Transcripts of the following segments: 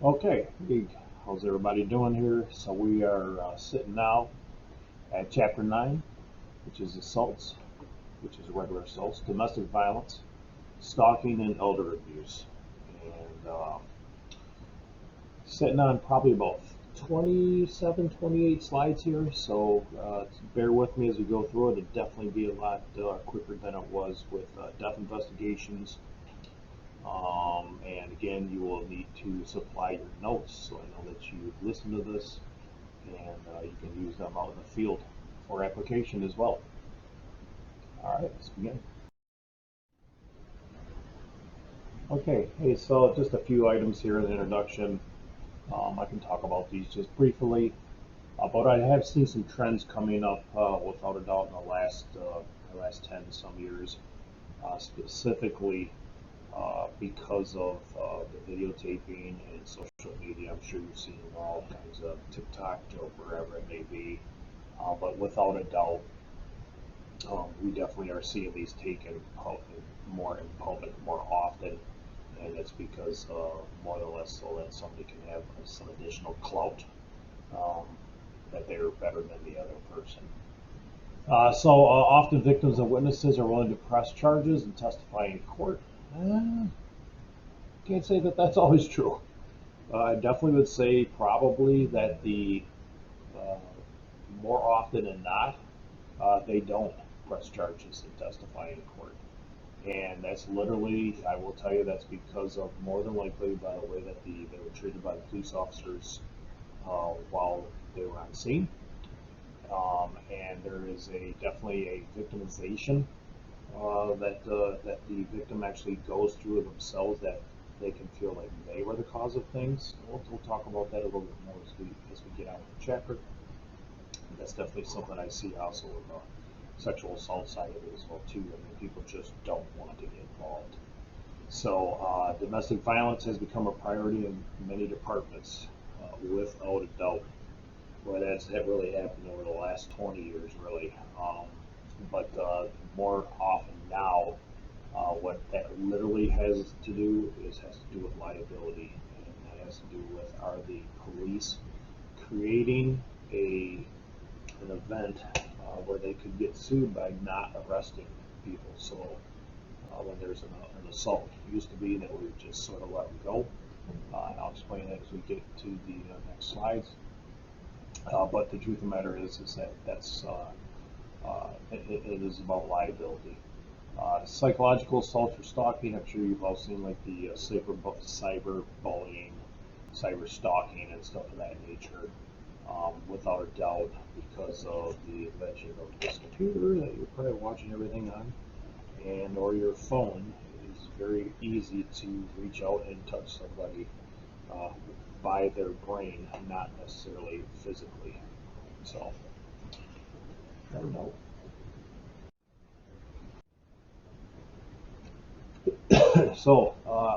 Okay, hey, how's everybody doing here? So we are sitting now at Chapter 9, which is assaults, which is regular assaults, domestic violence, stalking, and elder abuse. And sitting on probably about 27, 28 slides here, so bear with me as we go through it. It'll definitely be a lot quicker than it was with death investigations. And again, you will need to supply your notes so I know that you've listened to this and you can use them out in the field for application as well. All right, let's begin. Okay, hey, so just a few items here in the introduction. I can talk about these just briefly, but I have seen some trends coming up without a doubt in the last 10 some years, specifically because of the videotaping and social media. I'm sure you've seen all kinds of TikTok or wherever it may be, but without a doubt, we definitely are seeing these taken more in public more often, and it's because more or less so that somebody can have some additional clout, um, that they're better than the other person. Often victims and witnesses are willing to press charges and testify in court. Uh, can't say that that's always true. I definitely would say probably that the uh, more often than not, they don't press charges and testify in court. And that's literally, I will tell you, that's because of more than likely by the way that they were treated by the police officers while they were on scene. And there is definitely a victimization that the victim actually goes through themselves, that they can feel like they were the cause of things. We'll talk about that a little bit more as we get out of the chapter. That's definitely something I see also with the sexual assault side of it as well too. I mean, people just don't want to get involved. Domestic violence has become a priority in many departments, without a doubt. Well, that really happened over the last 20 years, really. But more often now, what that literally has to do with liability, and that has to do with, are the police creating an event where they could get sued by not arresting people. So when there's an assault, it used to be that we would just sort of let them go. And I'll explain that as we get to the next slides. But the truth of the matter is that it is about liability. Psychological assault or stalking. I'm sure you've all seen like the cyber bullying, cyber stalking, and stuff of that nature. Without a doubt, because of the invention of this computer that you're probably watching everything on, and or your phone, it is very easy to reach out and touch somebody uh, by their brain, not necessarily physically. So, I don't know.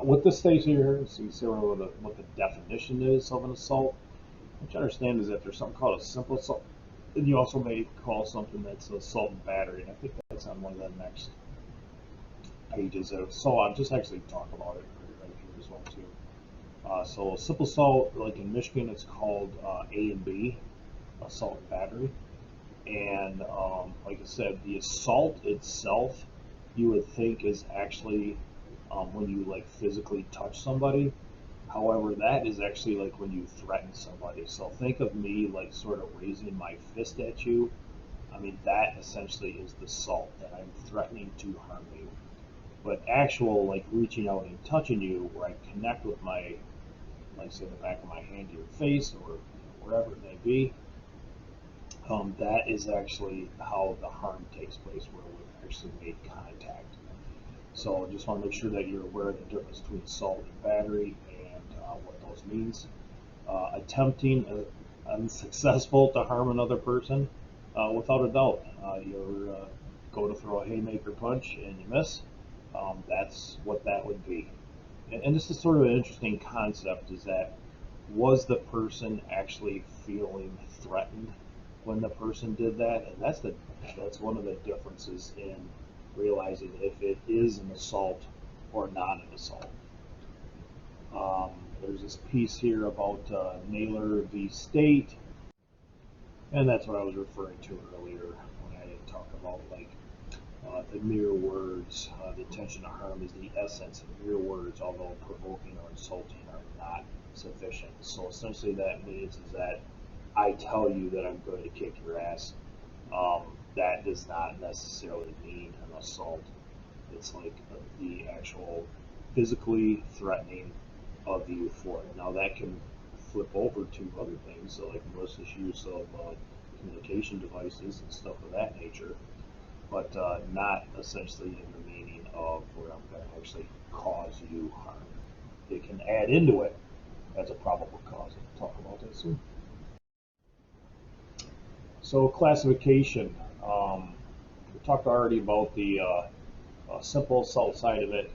What this states here, so you see what the definition is of an assault. What you understand is that there's something called a simple assault, and you also may call something that's assault and battery. And I think that's on one of the next pages. So I'll just actually talk about it right here as well too. So simple assault, like in Michigan, it's called AnB, assault and battery. And like I said, the assault itself, you would think is actually when you like physically touch somebody. However, that is actually like when you threaten somebody. So think of me like sort of raising my fist at you. I mean, that essentially is the assault, that I'm threatening to harm you. But actual like reaching out and touching you, where I connect with my, like say, the back of my hand to your face or wherever it may be, that is actually how the harm takes place, where we actually make contact. So I just want to make sure that you're aware of the difference between assault and battery, and what those means. Attempting unsuccessful to harm another person, without a doubt. You're go to throw a haymaker punch and you miss. That's what that would be. And this is sort of an interesting concept, is that, was the person actually feeling threatened when the person did that? And that's one of the differences in realizing if it is an assault or not an assault. Um, there's this piece here about Naylor v. State, and that's what I was referring to earlier when I talk about like the mere words. The intention to harm is the essence of mere words, although provoking or insulting are not sufficient. So essentially that means is that I tell you that I'm going to kick your ass. That does not necessarily mean an assault. It's like the actual physically threatening of you for it. Now that can flip over to other things, so like malicious use of communication devices and stuff of that nature, but not essentially in the meaning of where I'm going to actually cause you harm. It can add into it as a probable cause. We'll talk about that soon. So classification. We talked already about the simple assault side of it,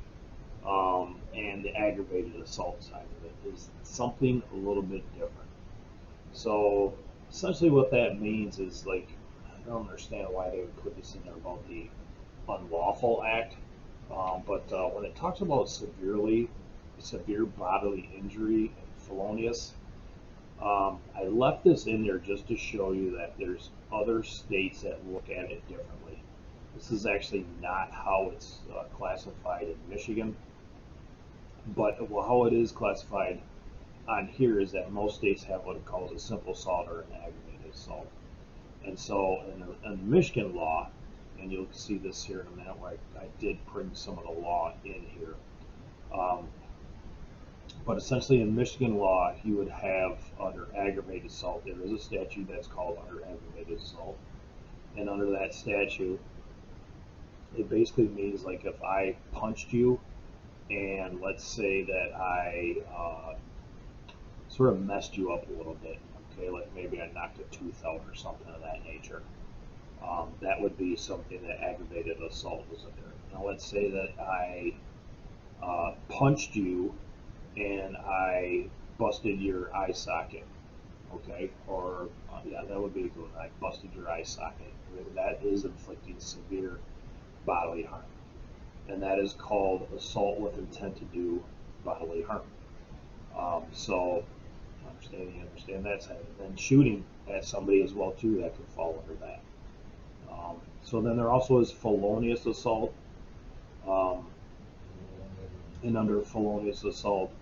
and the aggravated assault side of it is something a little bit different. So essentially what that means is like, I don't understand why they would put this in there about the unlawful act, but when it talks about severe bodily injury and felonious, I left this in there just to show you that there's other states that look at it differently. This is actually not how it's classified in Michigan, but how it is classified on here is that most states have what it calls a simple assault or an aggravated assault. And so in the Michigan law, and you'll see this here in a minute where I did bring some of the law in here, but essentially in Michigan law, you would have under aggravated assault, there is a statute that's called under aggravated assault. And under that statute, it basically means like if I punched you and let's say that I sort of messed you up a little bit, okay, like maybe I knocked a tooth out or something of that nature, that would be something that aggravated assault was in there. Now let's say that I punched you and I busted your eye socket, okay, or yeah, that would be a good one. I busted your eye socket. That is inflicting severe bodily harm, and that is called assault with intent to do bodily harm. So you understand that side. And shooting at somebody as well too, that could fall under that. So then there also is felonious assault, and under felonious assault,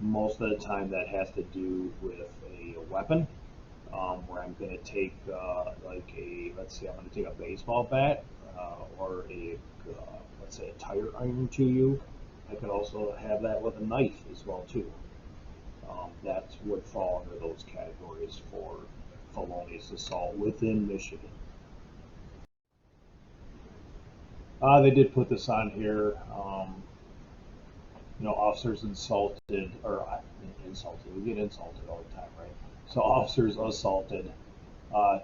most of the time that has to do with a weapon, where I'm going to take let's say I'm going to take a baseball bat or let's say a tire iron to you. I could also have that with a knife as well too. That would fall under those categories for felonious assault within Michigan. They did put this on here. Officers insulted, or insulted, we get insulted all the time, right? So officers assaulted,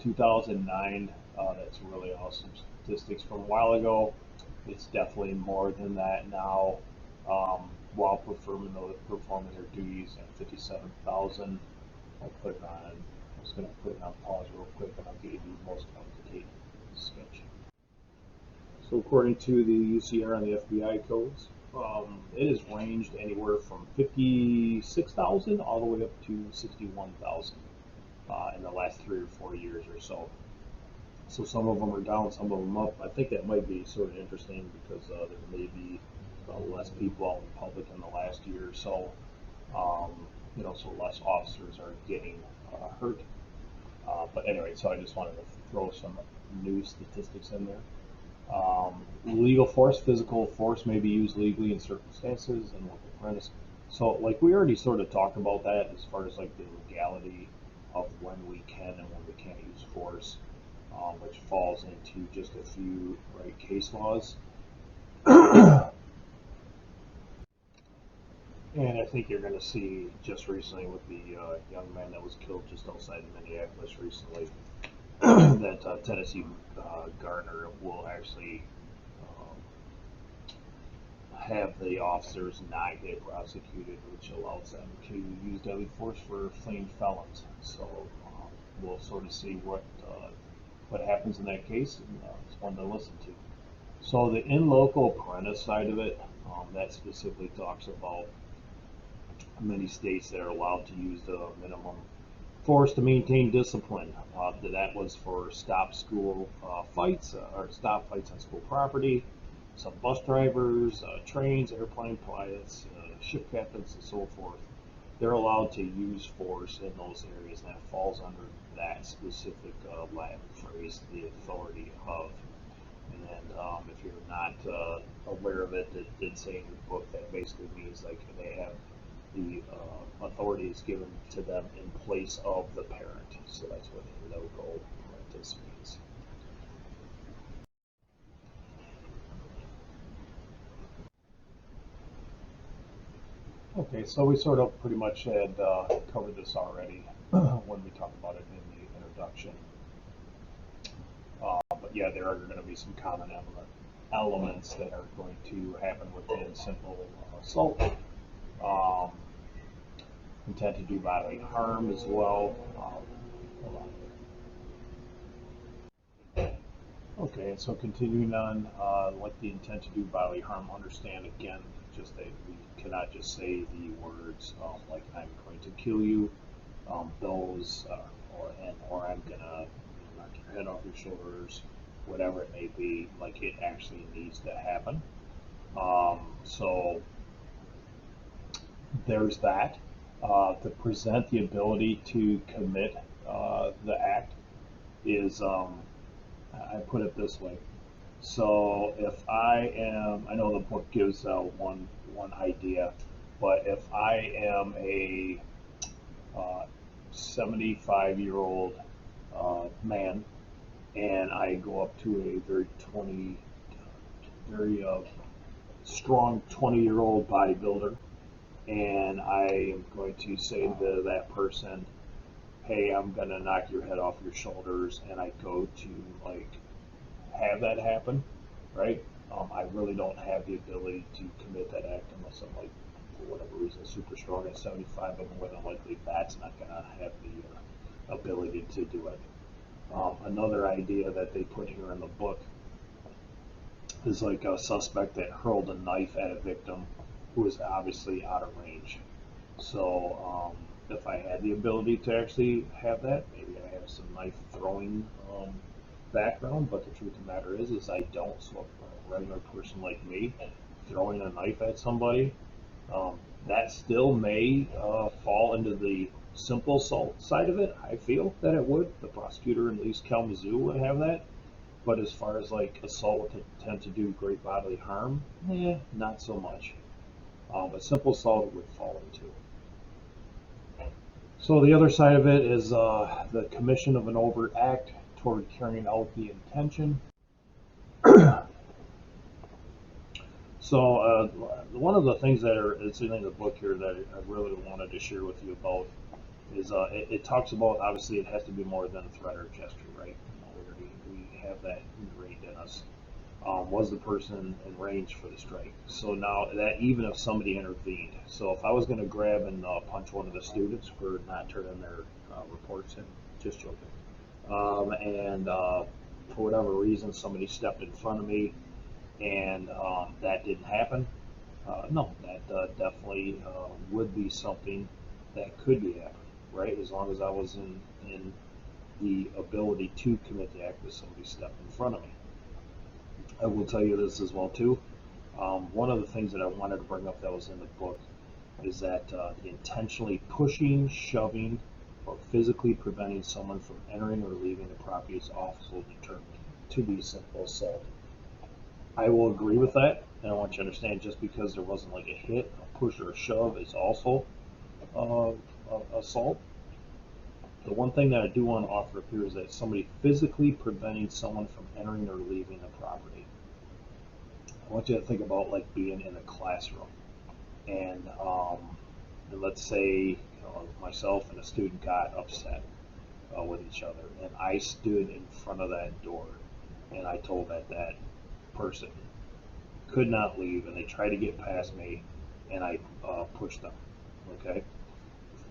2009, that's really awesome statistics from a while ago. It's definitely more than that now, while performing their duties at 57,000. I'll put it on, I was going to put it on pause real quick, and I'll give you the most up-to-date sketch. So according to the UCR and the FBI codes, it has ranged anywhere from 56,000 all the way up to 61,000 in the last 3 or 4 years or so. So some of them are down, some of them up. I think that might be sort of interesting because there may be less people out in public in the last year or so. So less officers are getting hurt. But anyway, so I just wanted to throw some new statistics in there. Legal force, physical force may be used legally in circumstances and with apprentice. So like we already sort of talked about that as far as like the legality of when we can and when we can't use force, which falls into just a few case laws. And I think you're going to see just recently with the young man that was killed just outside of Minneapolis recently, that Tennessee Garner will actually have the officers not get prosecuted, which allows them to use deadly force for fleeing felons. So we'll sort of see what happens in that case, and it's one to listen to. So the in loco apprentice side of it, that specifically talks about many states that are allowed to use the minimum force to maintain discipline. That was for stop school fights or stop fights on school property. Some bus drivers, trains, airplane pilots, ship captains, and so forth. They're allowed to use force in those areas, and that falls under that specific Latin phrase, the authority of. And if you're not aware of it, it did say in the book that basically means like they have the authority is given to them in place of the parent. So that's what loco parentis means. Okay, so we sort of pretty much had covered this already when we talked about it in the introduction. But yeah, there are going to be some common elements that are going to happen within simple assault. Intent to do bodily harm as well. Hold on. Okay, so continuing on, like the intent to do bodily harm, understand again, just that we cannot just say the words like I'm going to kill you, those, or I'm gonna knock your head off your shoulders, whatever it may be. Like it actually needs to happen. So there's that. To present the ability to commit the act is, I put it this way. So if I know the book gives one idea, but if I am a 75-year-old man and I go up to a very strong 20-year-old bodybuilder, and I am going to say to that person, hey, I'm going to knock your head off your shoulders, and I go to like have that happen, right? I really don't have the ability to commit that act unless I'm like, for whatever reason, super strong at 75, but more than likely that's not going to have the ability to do it. Another idea that they put here in the book is like a suspect that hurled a knife at a victim who was obviously out of range. So if I had the ability to actually have that, maybe I have some knife throwing background, but the truth of the matter is I don't. So a regular person like me throwing a knife at somebody, that still may fall into the simple assault side of it. I feel that it would. The prosecutor in East Kalamazoo would have that. But as far as like assault with intent to do great bodily harm, not so much. But simple assault would fall into. So the other side of it is the commission of an overt act toward carrying out the intention. So one of the things that is in the book here that I really wanted to share with you about is it talks about, obviously it has to be more than a threat or gesture, right? We have that ingrained in us. Was the person in range for the strike? So now that even if somebody intervened, so if I was going to grab and punch one of the students for not turning their reports in, just joking, and for whatever reason somebody stepped in front of me and that didn't happen, no, that definitely would be something that could be happening, right? As long as I was in the ability to commit the act if somebody stepped in front of me. I will tell you this as well too. One of the things that I wanted to bring up that was in the book is that the intentionally pushing, shoving, or physically preventing someone from entering or leaving the property is also determined to be simple assault. I will agree with that, and I want you to understand just because there wasn't like a hit, a push, or a shove is also assault. The one thing that I do want to offer up here is that somebody physically preventing someone from entering or leaving the property. I want you to think about like being in a classroom, and let's say myself and a student got upset with each other, and I stood in front of that door, and I told that person could not leave, and they tried to get past me, and I pushed them. Okay.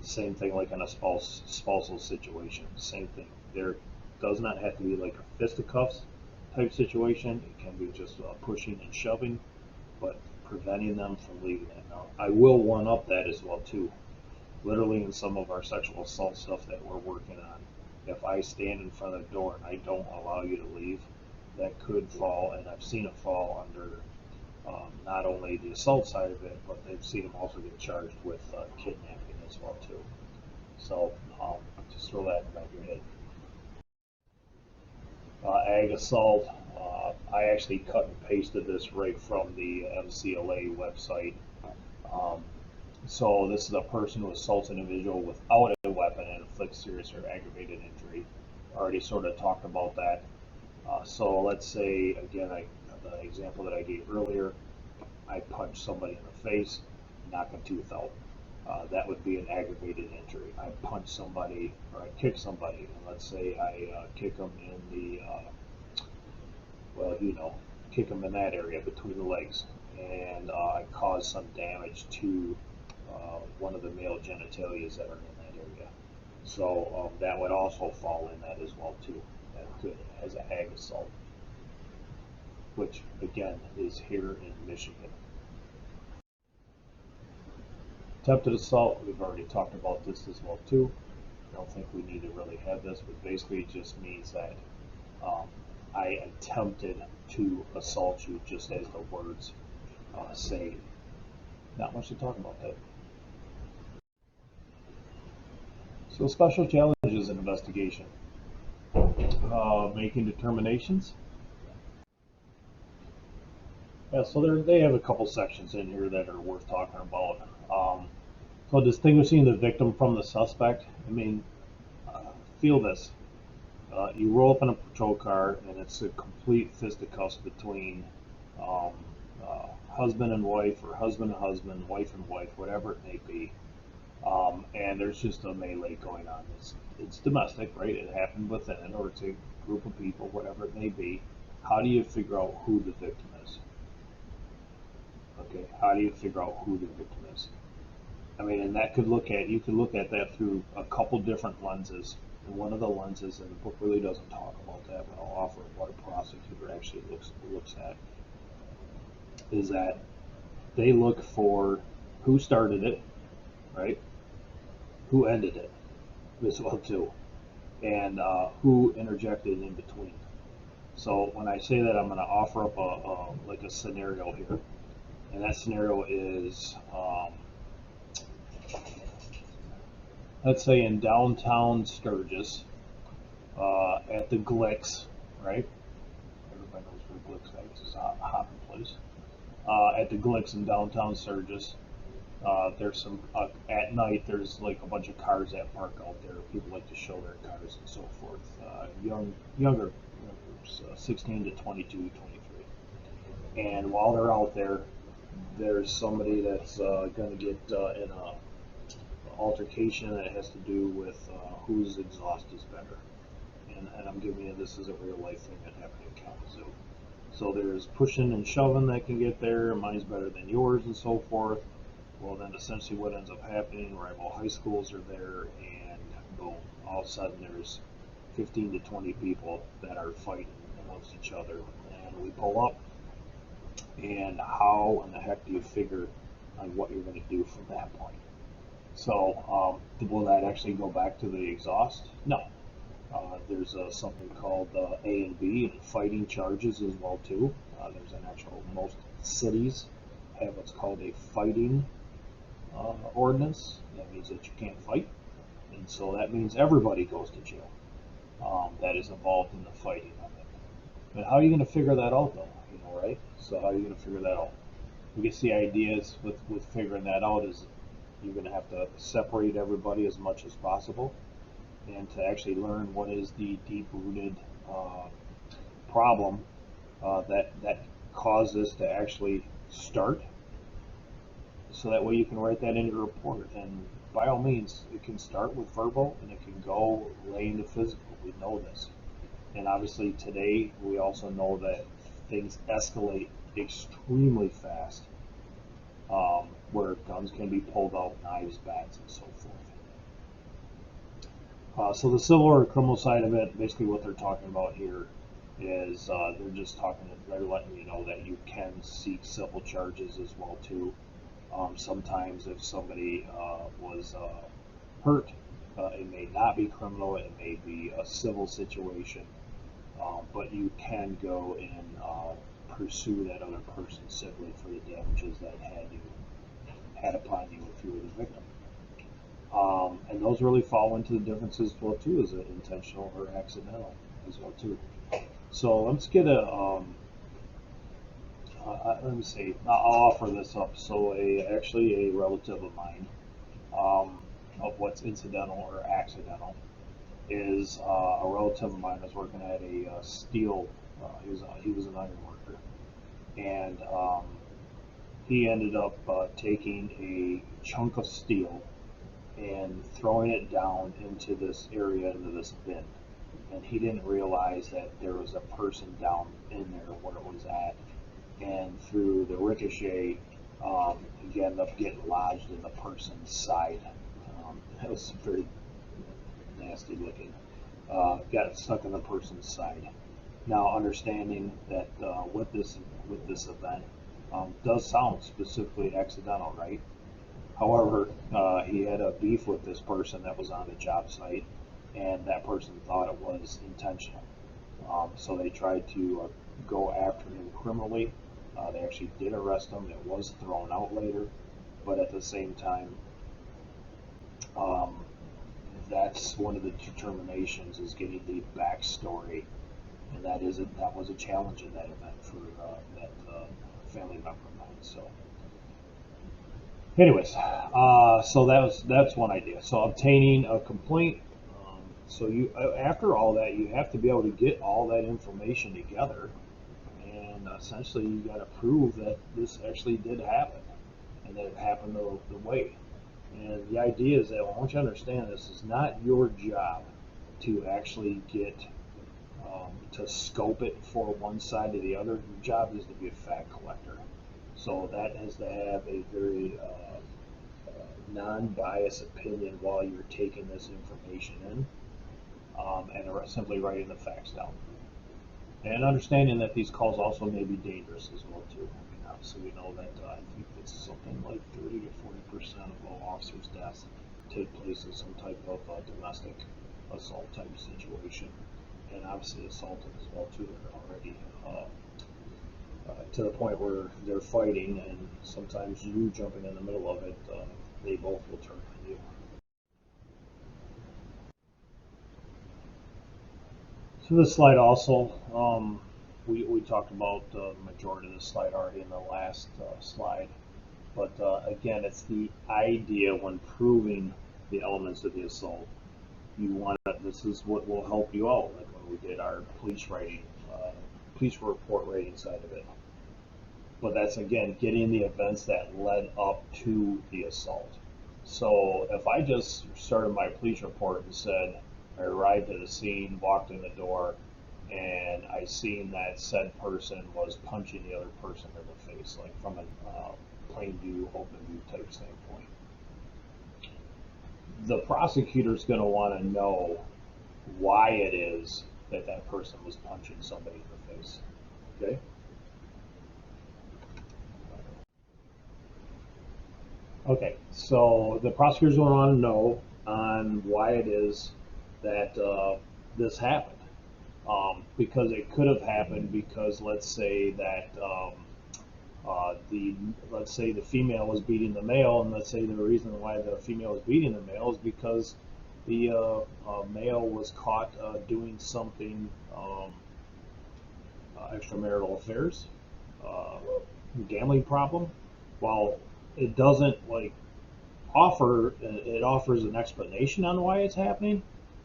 Same thing like in a spousal situation. Same thing. There does not have to be like a fisticuffs type situation. It can be just pushing and shoving. But preventing them from leaving it. Now, I will one up that as well too. Literally in some of our sexual assault stuff that we're working on, if I stand in front of the door and I don't allow you to leave, that could fall, and I've seen it fall under not only the assault side of it, but they've seen them also get charged with kidnapping as well too. So just throw that in the back of your head. Ag assault, I actually cut and pasted this right from the MCLA website. So this is a person who assaults an individual without a weapon and inflicts serious or aggravated injury. Already sort of talked about that. So let's say, again, the example that I gave earlier, I punch somebody in the face, knock a tooth out. That would be an aggravated injury. I punch somebody or I kick somebody, and let's say I kick them in the, kick them in that area between the legs, and I cause some damage to one of the male genitalias that are in that area. So that would also fall in that as well too. That could, as an ag assault, which again is here in Michigan. Attempted assault, we've already talked about this as well too. I don't think we need to really have this, but basically it just means that I attempted to assault you, just as the words say. Not much to talk about that. So special challenges in investigation. Making determinations. Yeah, so they have a couple sections in here that are worth talking about. So distinguishing the victim from the suspect. I mean, feel this. You roll up in a patrol car and it's a complete fisticuffs between husband and wife, or husband and husband, wife and wife, whatever it may be. And there's just a melee going on. It's domestic, right? It happened within it, or it's a group of people, whatever it may be. How do you figure out who the victim is? Okay, how do you figure out who the victim is? I mean, and you could look at that through a couple different lenses. And one of the lenses, and the book really doesn't talk about that, but I'll offer what a prosecutor actually looks at, is that they look for who started it, right? Who ended it as well too, and who interjected in between. So when I say that, I'm going to offer up a scenario here, and that scenario is, let's say in downtown Sturgis, at the Glicks, right? Everybody knows where Glicks is. It's a hopping place. At the Glicks in downtown Sturgis, there's some at night. There's like a bunch of cars that park out there. People like to show their cars and so forth. Younger groups, 16 to 22, 23. And while they're out there, there's somebody that's going to get in a altercation that has to do with whose exhaust is better. And I'm giving you this as a real life thing that happened in Kalamazoo. So there's pushing and shoving that can get there. Mine's better than yours and so forth. Well, then essentially what ends up happening, rival high schools are there, and boom, all of a sudden there's 15 to 20 people that are fighting amongst each other. And we pull up, and how in the heck do you figure on what you're going to do from that point? So will that actually go back to the exhaust? No. There's something called AnB fighting charges as well too. There's an actual, most cities have what's called a fighting ordinance. That means that you can't fight, and so that means everybody goes to jail that is involved in the fighting of it. But how are you going to figure that out though? Right? So how are you going to figure that out? I guess the idea is with figuring that out is you're going to have to separate everybody as much as possible, and to actually learn what is the deep-rooted problem that caused this to actually start, so that way you can write that in your report. And by all means, it can start with verbal and it can go lay into physical. We know this. And obviously today we also know that things escalate extremely fast, where guns can be pulled out, knives, bats, and so forth. So the civil or criminal side of it, basically what they're talking about here is they're just they're letting you know that you can seek civil charges as well too. Sometimes if somebody was hurt, it may not be criminal, it may be a civil situation, but you can go and pursue that other person civilly for the damages that had upon you if you were the victim. And those really fall into the differences as well too, as intentional or accidental as well too. So let's get let me see. I'll offer this up. So actually a relative of mine, of what's incidental or accidental is a relative of mine was working at a steel. He was an iron worker, and he ended up taking a chunk of steel and throwing it down into this area, into this bin. And he didn't realize that there was a person down in there where it was at. And through the ricochet, he ended up getting lodged in the person's side. That was very nasty looking. Got stuck in the person's side. Now, understanding that with this event does sound specifically accidental, right? However, he had a beef with this person that was on the job site, and that person thought it was intentional. So they tried to go after him criminally. They actually did arrest him. It was thrown out later, but at the same time, that's one of the determinations is getting the backstory, and that was a challenge in that event for that family member of mine. So. Anyways, so that's one idea. So obtaining a complaint. So you after all that, you have to be able to get all that information together, and essentially you got to prove that this actually did happen, and that it happened the way. And the idea is that I want you to understand this is not your job to actually get to scope it for one side or the other. Your job is to be a fact collector. So that has to have a very non-biased opinion while you're taking this information in, and are simply writing the facts down. And understanding that these calls also may be dangerous as well too. I mean, obviously we know that I think it's something like 30 to 40% of all officers' deaths take place in some type of domestic assault type of situation, and obviously assaulted as well too. They're already to the point where they're fighting, and sometimes you jumping in the middle of it, they both will turn on you. So this slide also, we talked about the majority of this slide already in the last slide, but again, it's the idea when proving the elements of the assault. You want to, this is what will help you out, like when we did our police report writing side of it. But that's again getting the events that led up to the assault. So if I just started my police report and said I arrived at the scene, walked in the door, and I seen that said person was punching the other person in the face, like from a plain view, open view type standpoint, the prosecutor's going to want to know why it is that that person was punching somebody in the face. Okay? Okay, so the prosecutors will want to know on why it is that this happened. Because it could have happened because let's say that let's say the female was beating the male, and let's say the reason why the female was beating the male is because the male was caught doing something extramarital affairs, gambling problem. While it doesn't it offers an explanation on why it's happening,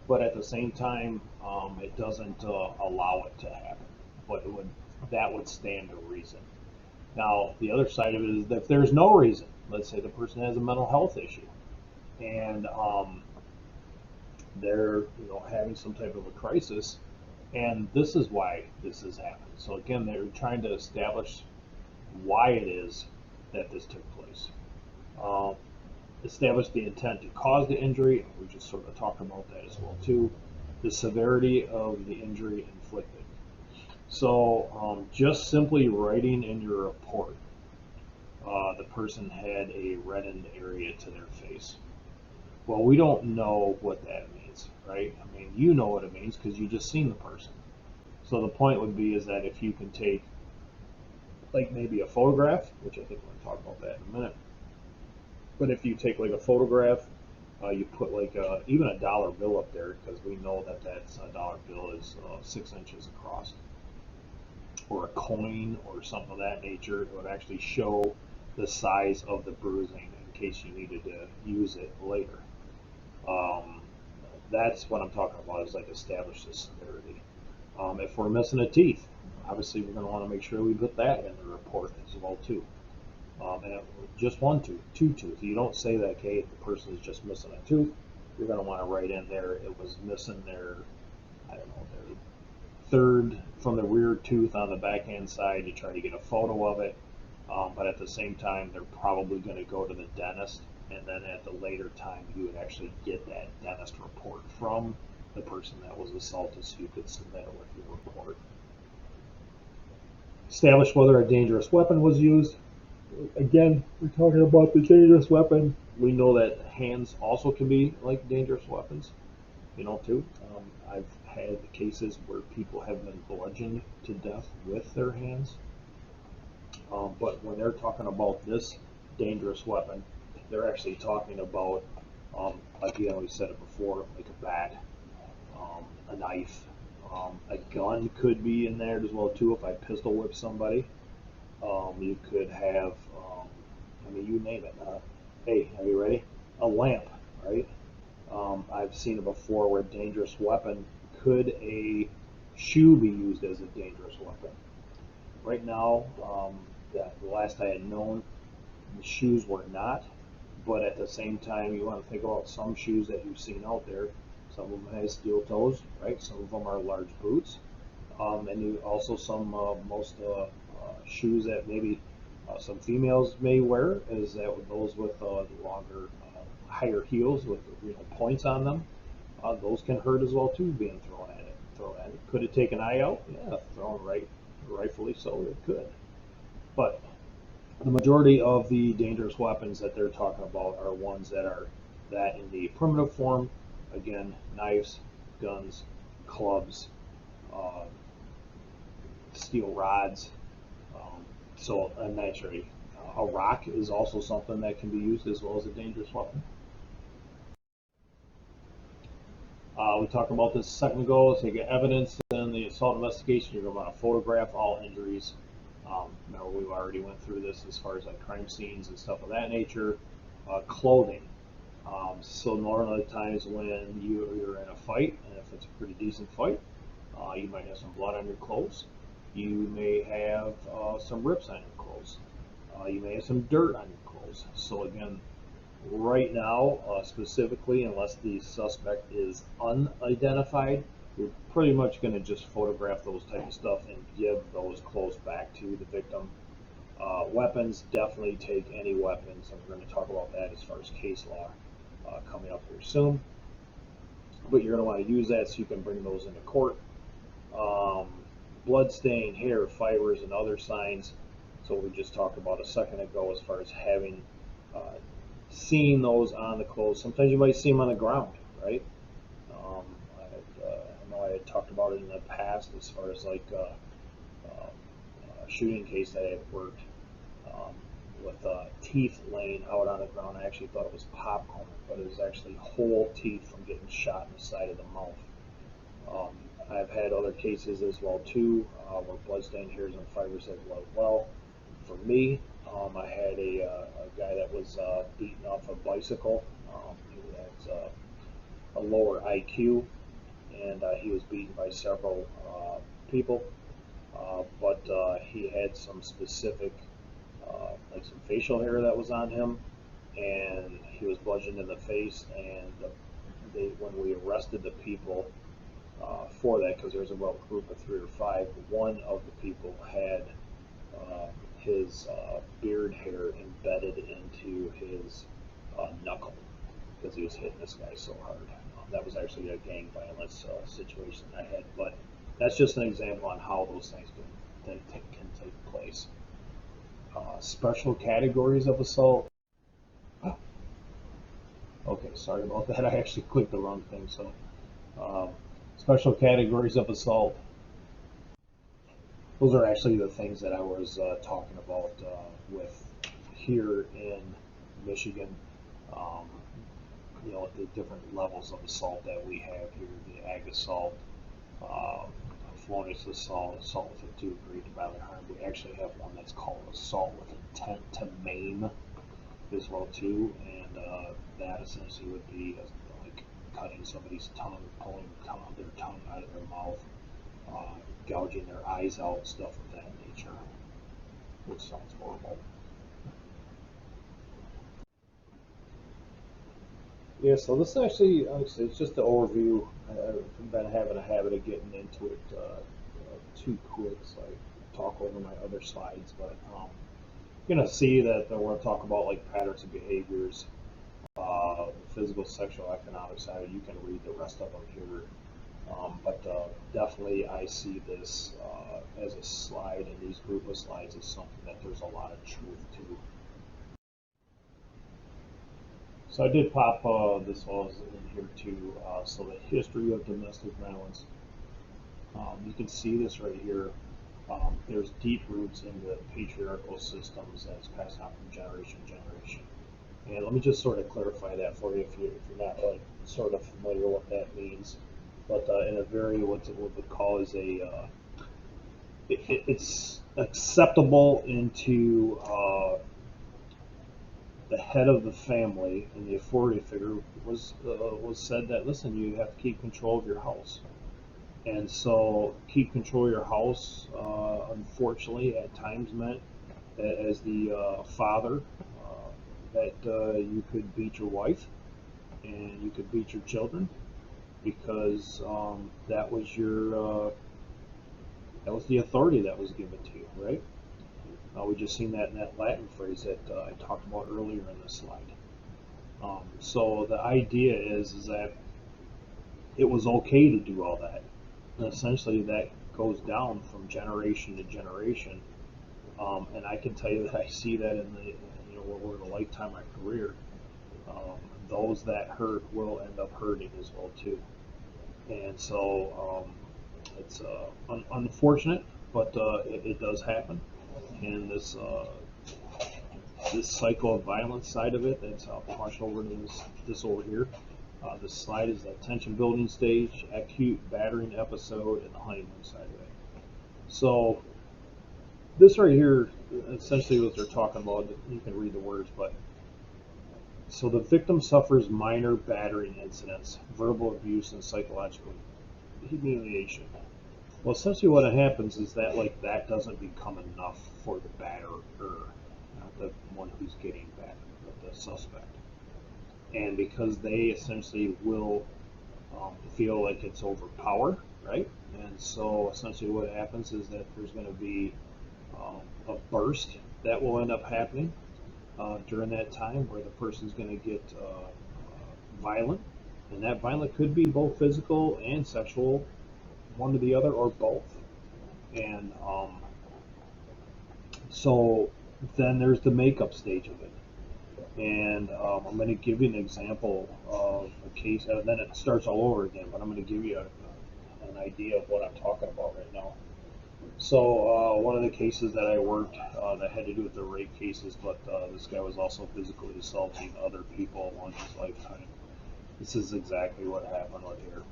but at the same time, it doesn't allow it to happen. But that would stand to reason. Now, the other side of it is that if there's no reason, let's say the person has a mental health issue, and they're having some type of a crisis, and this is why this has happened. So again, they're trying to establish why it is that this took place. Establish the intent to cause the injury. We just sort of talked about that as well too. The severity of the injury inflicted. So just simply writing in your report, the person had a reddened area to their face. Well, we don't know what that means, right? I mean, you know what it means because you just seen the person. So the point would be is that if you can take like maybe a photograph, which I think we're going to talk about that in a minute, but if you take like a photograph, you put like even a dollar bill up there because we know that that's a dollar bill is 6 inches across, or a coin or something of that nature. It would actually show the size of the bruising in case you needed to use it later. Um, that's what I'm talking about is like establish the severity. If we're missing a teeth, obviously we're going to want to make sure we put that in the report as well too. And just one tooth, two tooth. You don't say that, okay, the person is just missing a tooth. You're going to want to write in there it was missing their, I don't know, their third from the rear tooth on the backhand side. You try to get a photo of it, but at the same time, they're probably going to go to the dentist, and then at the later time, you would actually get that dentist report from the person that was assaulted, so you could submit it with your report. Establish whether a dangerous weapon was used. Again, we're talking about the dangerous weapon. We know that hands also can be like dangerous weapons, too. I've had cases where people have been bludgeoned to death with their hands. But when they're talking about this dangerous weapon, they're actually talking about, again, we said it before, like a bat, a knife, a gun could be in there as well too. If I pistol whip somebody, you could have, I mean, you name it. Hey, are you ready? A lamp, right? I've seen it before where dangerous weapon, could a shoe be used as a dangerous weapon? Right now, the last I had known, the shoes were not, but at the same time, you want to think about some shoes that you've seen out there. Some of them have steel toes, right? Some of them are large boots, and you also some most shoes that maybe some females may wear is that with those with longer, higher heels with points on them. Those can hurt as well too, being thrown at it. Could it take an eye out? Yeah, thrown rightfully so, it could. But the majority of the dangerous weapons that they're talking about are ones that are that in the primitive form. Again, knives, guns, clubs, uh, steel rods. So naturally, a rock is also something that can be used as well as a dangerous weapon. We talked about this a second ago. So you get evidence in the assault investigation. You're going to want to photograph all injuries. Remember, we already went through this as far as like crime scenes and stuff of that nature. Clothing. So normally times when you're in a fight, and if it's a pretty decent fight, you might have some blood on your clothes. You may have some rips on your clothes. You may have some dirt on your clothes. So again, right now, specifically, unless the suspect is unidentified, you're pretty much going to just photograph those type of stuff and give those clothes back to the victim. Weapons, definitely take any weapons, and we're going to talk about that as far as case law coming up here soon. But you're going to want to use that so you can bring those into court. Blood stain, hair, fibers, and other signs. So we just talked about a second ago as far as having seeing those on the clothes. Sometimes you might see them on the ground, right? I know I had talked about it in the past as far as like a shooting case that I had worked with teeth laying out on the ground. I actually thought it was popcorn, but it was actually whole teeth from getting shot in the side of the mouth. I've had other cases as well too, where bloodstained hairs and fibers have bled well. For me, I had a guy that was beaten off a bicycle. He had a lower IQ, and he was beaten by several people. But he had some specific, like some facial hair that was on him, and he was bludgeoned in the face. And when we arrested the people for that, because there was about a group of 3 or 5, one of the people had his beard hair embedded into his knuckle because he was hitting this guy so hard. That was actually a gang violence situation I had, but that's just an example on how those things can take place. Special categories of assault. Okay, sorry about that. I actually clicked the wrong thing. So, um, special categories of assault. Those are actually the things that I was talking about with here in Michigan. Um, the different levels of assault that we have here: the ag assault, uh, felonious assault, assault with intent to agree to violent harm. We actually have one that's called assault with intent to maim as well too, and that essentially would be like cutting somebody's tongue, pulling their tongue out of their mouth, gouging their eyes out, stuff of that nature, which sounds horrible. Yeah, so this actually, honestly, it's just an overview. I've been having a habit of getting into it too quick, so I talk over my other slides. But you're gonna see that I want to talk about like patterns of behaviors, physical, sexual, economic side. You can read the rest of them here. But definitely, I see this as a slide, and these group of slides is something that there's a lot of truth to. So I did pop this was in here too. So the history of domestic violence. You can see this right here. There's deep roots in the patriarchal systems that's passed on from generation to generation. And let me just sort of clarify that for you if you're not like sort of familiar what that means. But in a very what we call is it's acceptable into the head of the family and the authority figure was said that listen, you have to keep control of your house, and so keep control of your house. Unfortunately, at times meant that as the father that you could beat your wife and you could beat your children because that was the authority that was given to you, right? We just seen that in that Latin phrase that I talked about earlier in this slide. So the idea is that it was okay to do all that. And essentially, that goes down from generation to generation. And I can tell you that I see that in the over the lifetime of my career. Um, those that hurt will end up hurting as well too. And so it's unfortunate, but it does happen. And this cycle of violence side of it, that's how partial over to this over here. This slide is the tension building stage, acute battering episode, and the honeymoon side of it. So this right here, essentially what they're talking about, you can read the words, but so the victim suffers minor battering incidents, verbal abuse, and psychological humiliation. Well, essentially what happens is that like that doesn't become enough for the batterer, not the one who's getting battered, but the suspect. And because they essentially will feel like it's overpower, right? And so essentially what happens is that there's going to be a burst that will end up happening during that time where the person's going to get violent, and that violent could be both physical and sexual, one to the other, or both. And so then there's the makeup stage of it. And I'm going to give you an example of a case, and then it starts all over again, but I'm going to give you an idea of what I'm talking about right now. So one of the cases that I worked that had to do with the rape cases, but this guy was also physically assaulting other people along his lifetime. This is exactly what happened with here,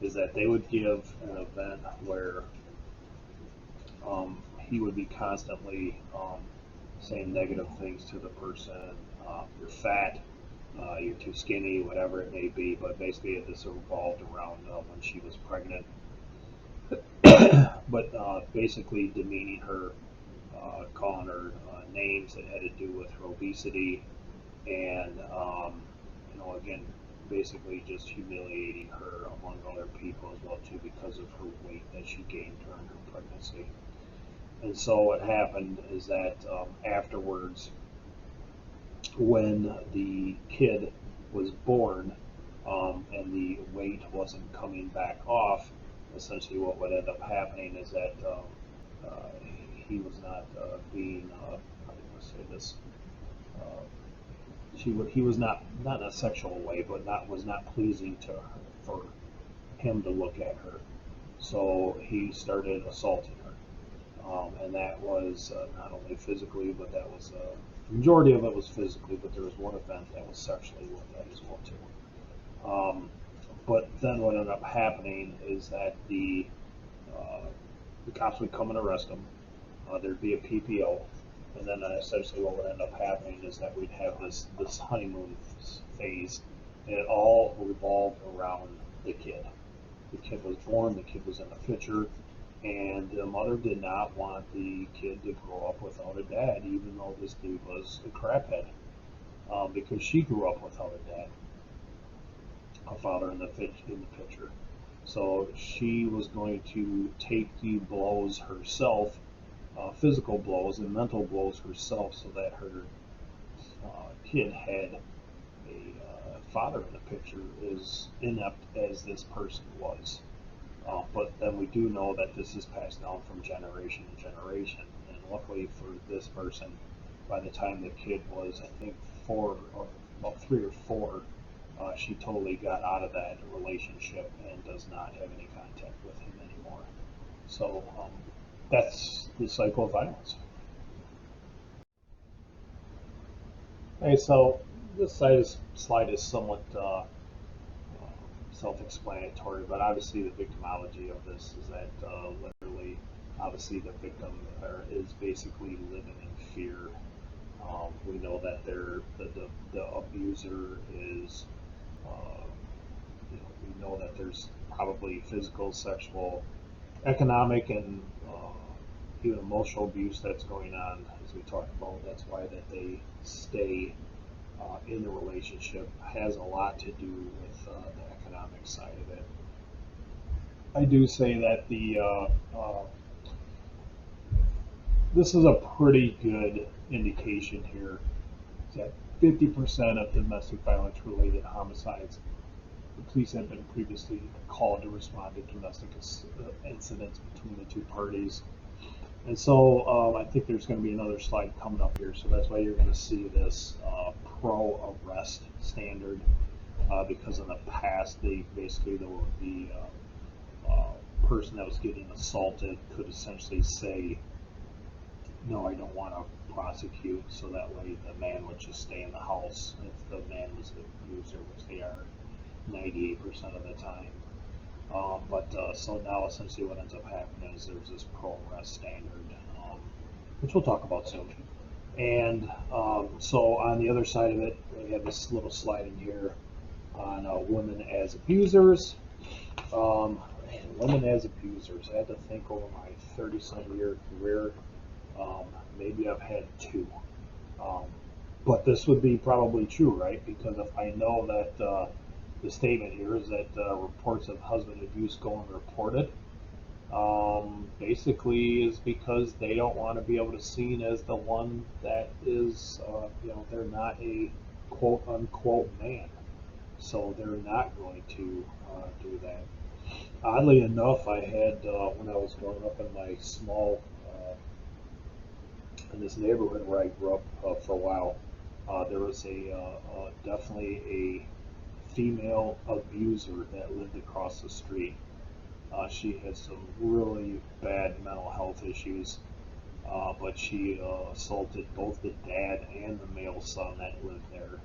is that they would give an event where he would be constantly saying negative things to the person. You're fat, you're too skinny, whatever it may be. But basically, this revolved around when she was pregnant. But basically demeaning her, calling her names that had to do with her obesity, and again, basically just humiliating her among other people as well too because of her weight that she gained during her pregnancy. And so what happened is that afterwards, when the kid was born and the weight wasn't coming back off, essentially what would end up happening is that he was not being, how do I say this? Uh, he was not in a sexual way, but was not pleasing to her for him to look at her. So he started assaulting her, and that was not only physically, but that was the majority of it was physically. But there was one offense that was sexually with that as well too. But then what ended up happening is that the cops would come and arrest him. There'd be a PPO, and then essentially what would end up happening is that we'd have this honeymoon phase, and it all revolved around the kid. The kid was born, the kid was in the picture, and the mother did not want the kid to grow up without a dad, even though this dude was a craphead, because she grew up without a dad, a father in the picture. So she was going to take the blows herself, physical blows and mental blows herself, so that her kid had a father in the picture, as inept as this person was. But then we do know that this is passed down from generation to generation, and luckily for this person, by the time the kid was, I think, 4 or about 3 or 4, she totally got out of that relationship and does not have any contact with him anymore. So that's the cycle of violence. Okay, so this slide is somewhat self-explanatory, but obviously the victimology of this is that literally, obviously the victim is basically living in fear. We know that the abuser is, we know that there's probably physical, sexual, economic, and even emotional abuse that's going on, as we talked about. That's why that they stay in the relationship. Has a lot to do with the economic side of it. I do say that this is a pretty good indication here that 50% of domestic violence related homicides, the police have been previously called to respond to domestic incidents between the two parties. And so I think there's going to be another slide coming up here, so that's why you're going to see this pro-arrest standard, because in the past, the person that was getting assaulted could essentially say, no, I don't want to prosecute, so that way the man would just stay in the house if the man was the abuser, which they are 98% of the time. So now essentially what ends up happening is there's this pro-arrest standard, which we'll talk about soon. And so on the other side of it, we have this little slide in here on women as abusers. Women as abusers, I had to think over my 30-some year career. Maybe I've had 2. But this would be probably true, right? Because if I know that the statement here is that reports of husband abuse go unreported, basically is because they don't want to be able to seen as the one that is, they're not a quote unquote man, so they're not going to do that. Oddly enough, I had when I was growing up in my small in this neighborhood where I grew up for a while, there was definitely a female abuser that lived across the street. She had some really bad mental health issues, but she assaulted both the dad and the male son that lived there.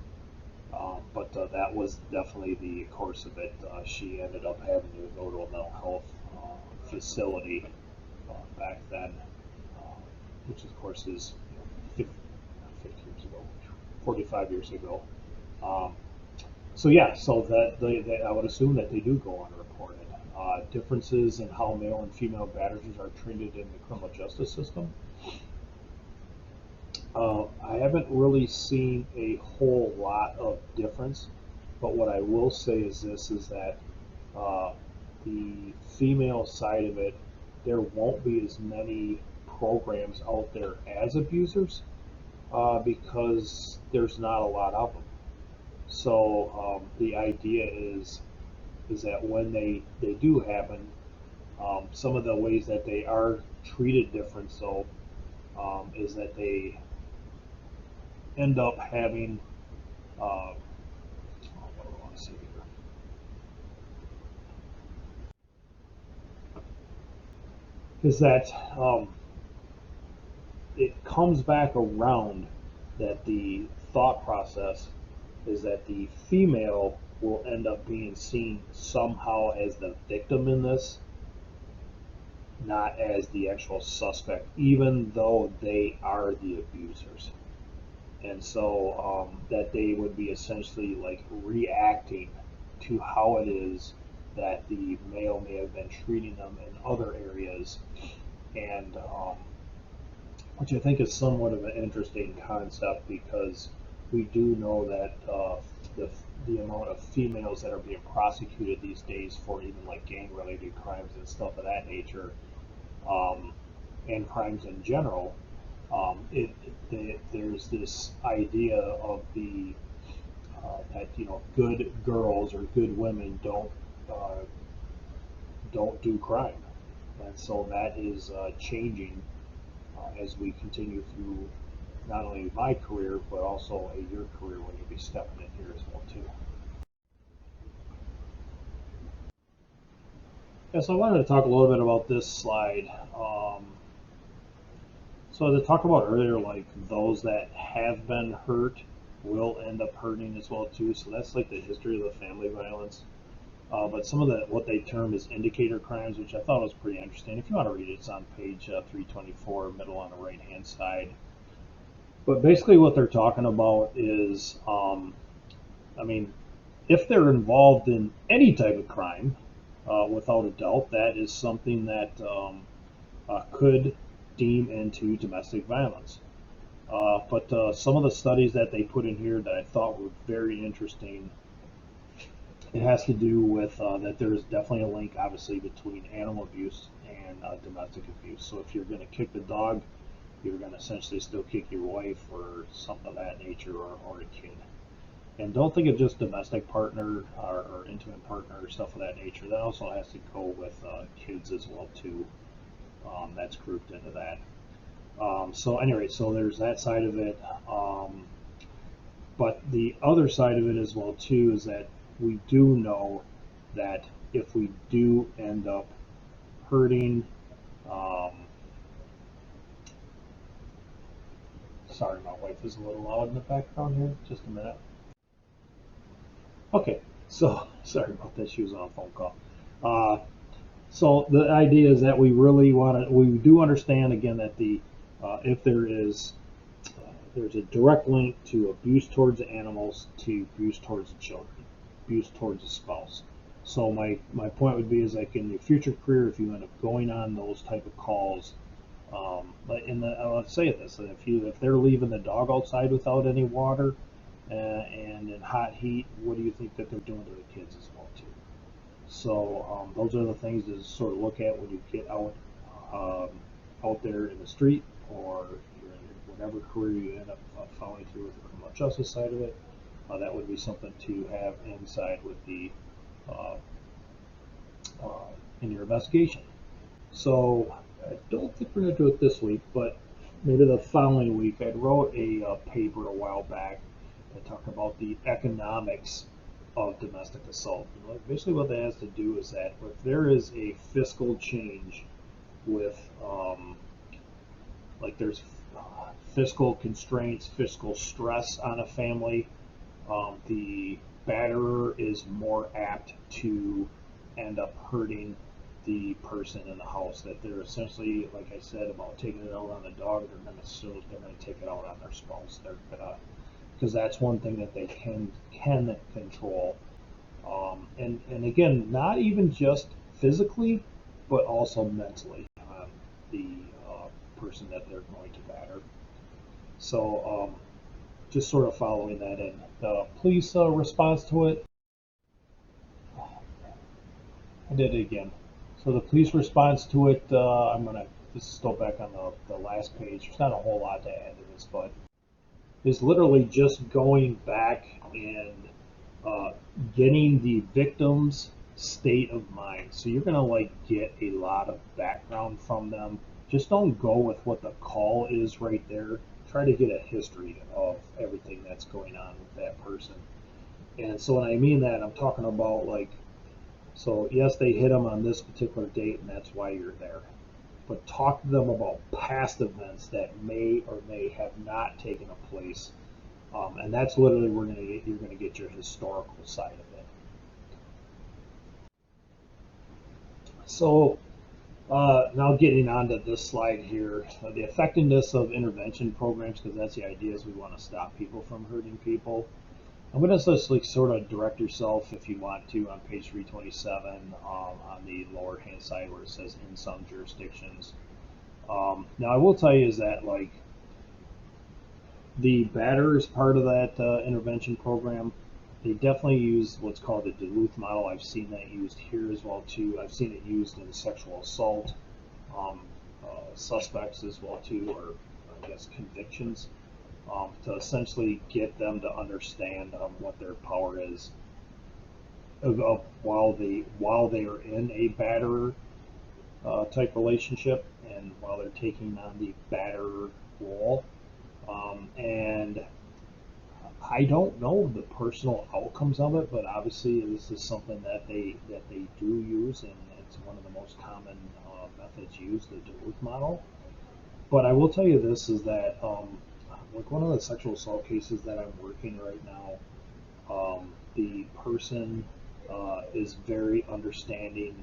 But that was definitely the course of it. She ended up having to go to a mental health facility back then, which of course is 50 years ago, 45 years ago. So yeah, so that I would assume that they do go unreported. Differences in how male and female batterers are treated in the criminal justice system. I haven't really seen a whole lot of difference, but what I will say is this, is that the female side of it, there won't be as many programs out there as abusers, because there's not a lot of them. So the idea is that when they do happen, Some of the ways that they are treated different, so is that they end up having, what do I want to say here? Is that it comes back around that the thought process is that the female will end up being seen somehow as the victim in this, not as the actual suspect, even though they are the abusers. And so that they would be essentially like reacting to how it is that the male may have been treating them in other areas, and which I think is somewhat of an interesting concept because we do know that the amount of females that are being prosecuted these days for even like gang-related crimes and stuff of that nature, um, and crimes in general, there's this idea of the that good girls or good women don't do crime, and so that is changing as we continue through not only my career but also your career when you'll be stepping in here as well too. Yeah, so I wanted to talk a little bit about this slide. So to talk about earlier, like those that have been hurt will end up hurting as well too. So that's like the history of the family violence. But some of the what they term is indicator crimes, which I thought was pretty interesting. If you want to read it, it's on page 324, middle on the right hand side. But basically, what they're talking about is, I mean, if they're involved in any type of crime, without a doubt, that is something that could deem into domestic violence. But some of the studies that they put in here that I thought were very interesting, it has to do with that there is definitely a link, obviously, between animal abuse and domestic abuse. So if you're going to kick the dog, you're going to essentially still kick your wife or something of that nature, or a kid. And don't think of just domestic partner or intimate partner or stuff of that nature. That also has to go with kids as well too. That's grouped into that. So anyway, so there's that side of it. But the other side of it as well too is that we do know that if we do end up hurting, um, sorry, my wife is a little loud in the background here. Just a minute. Okay, so sorry about that. She was on a phone call. Uh, so the idea is that we really want to. We do understand again that the if there's a direct link to abuse towards the animals to abuse towards the children, abuse towards the spouse. So my point would be is like in your future career, if you end up going on those type of calls, I'll say this: that if they're leaving the dog outside without any water, and in hot heat, what do you think that they're doing to the kids as well too? So those are the things to sort of look at when you get um, out there in the street, or you're in whatever career you end up following through with the criminal justice side of it. That would be something to have inside with the uh, uh, in your investigation. So I don't think we're going to do it this week, but maybe the following week. I wrote a paper a while back that talked about the economics of domestic assault. And basically, what that has to do is that if there is a fiscal change with, like, there's fiscal constraints, fiscal stress on a family, the batterer is more apt to end up hurting the person in the house. That they're essentially, like I said about taking it out on the dog, they're going to take it out on their spouse. They're gonna, because that's one thing that they can control. And again, not even just physically, but also mentally on the person that they're going to batter. So just sort of following that in. The police response to it, I did it again. So the police response to it, this is still back on the last page. There's not a whole lot to add to this, but is literally just going back and getting the victims state of mind. So you're gonna like get a lot of background from them. Just don't go with what the call is right there. Try to get a history of everything that's going on with that person. And so when I mean that, I'm talking about like, so yes, they hit them on this particular date, and that's why you're there. But talk to them about past events that may or may have not taken a place, and that's literally where you're gonna get your historical side of it. So now getting onto this slide here, the effectiveness of intervention programs, because that's the idea is we want to stop people from hurting people. I'm going to just like sort of direct yourself if you want to on page 327 on the lower hand side where it says in some jurisdictions. Now I will tell you is that like the batter is part of that intervention program. They definitely use what's called the Duluth model. I've seen that used here as well too. I've seen it used in sexual assault um, suspects as well too, or I guess convictions, to essentially get them to understand what their power is while they are in a batterer type relationship and while they're taking on the batterer role. And I don't know the personal outcomes of it, but obviously this is something that they do use, and it's one of the most common methods used, the Duluth model. But I will tell you this is that like one of the sexual assault cases that I'm working right now, the person is very understanding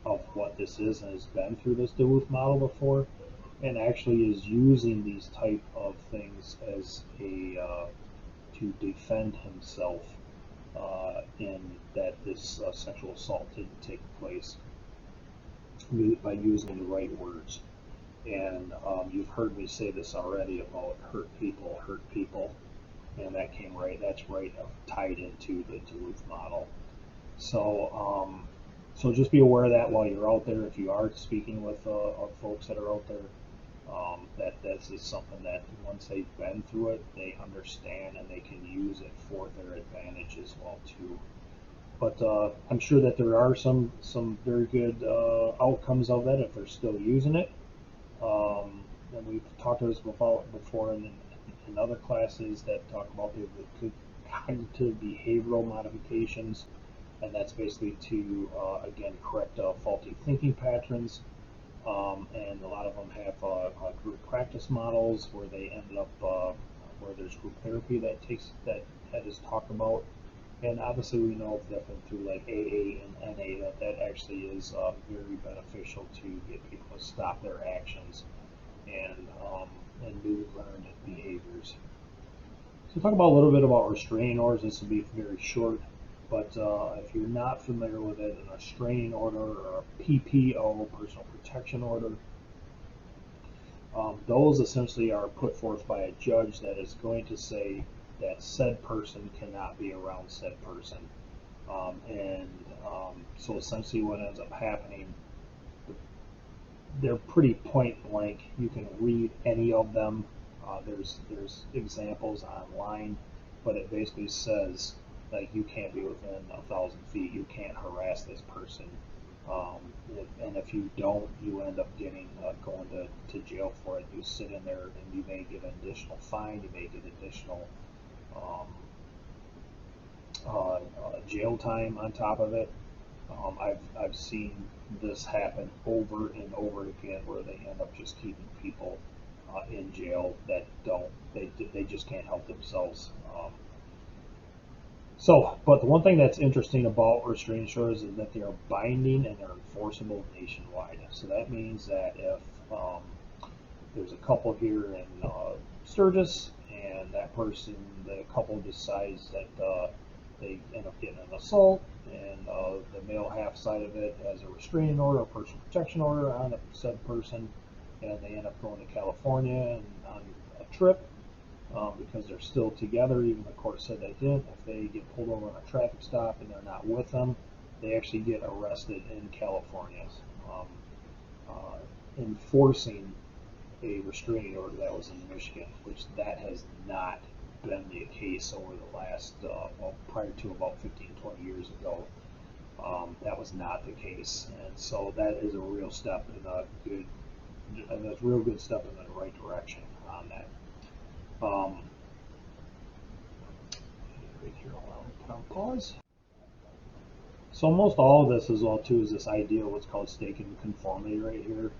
of what this is and has been through this Duluth model before, and actually is using these type of things as a to defend himself in that this sexual assault didn't take place by using the right words. And you've heard me say this already about hurt people, and that's right tied into the Duluth model. So, so just be aware of that while you're out there. If you are speaking with folks that are out there, that this is something that once they've been through it, they understand and they can use it for their advantage as well too. But I'm sure that there are some very good outcomes of it if they're still using it. And we've talked about this before in other classes that talk about the cognitive behavioral modifications, and that's basically to again correct faulty thinking patterns. And a lot of them have group practice models where they ended up where there's group therapy that is talked about. And obviously we know definitely through like AA and NA that actually is very beneficial to get people to stop their actions and new learned behaviors. So talk about a little bit about restraining orders. This will be very short, but if you're not familiar with it, a restraining order or a PPO, personal protection order, those essentially are put forth by a judge that is going to say that said person cannot be around said person. So essentially what ends up happening, they're pretty point blank. You can read any of them. There's examples online, but it basically says like you can't be within 1,000 feet. You can't harass this person. And if you don't, you end up getting going to jail for it. You sit in there and you may get an additional fine. You may get additional jail time on top of it. I've seen this happen over and over again where they end up just keeping people in jail that they just can't help themselves. But the one thing that's interesting about restraining orders is that they are binding and they're enforceable nationwide. So that means that if there's a couple here in Sturgis and the couple decides that they end up getting an assault, and the male half side of it has a restraining order, a personal protection order on a said person, and they end up going to California and on a trip because they're still together, even the court said they didn't. If they get pulled over on a traffic stop and they're not with them, they actually get arrested in California, enforcing a restraining order that was in Michigan, which that has not been the case over the last, prior to about 15, 20 years ago. That was not the case, and so that is a real step in a good, and that's a real good step in the right direction on that. Right here, I'll put on pause. So almost all of this as well too is this idea of what's called staking conformity right here,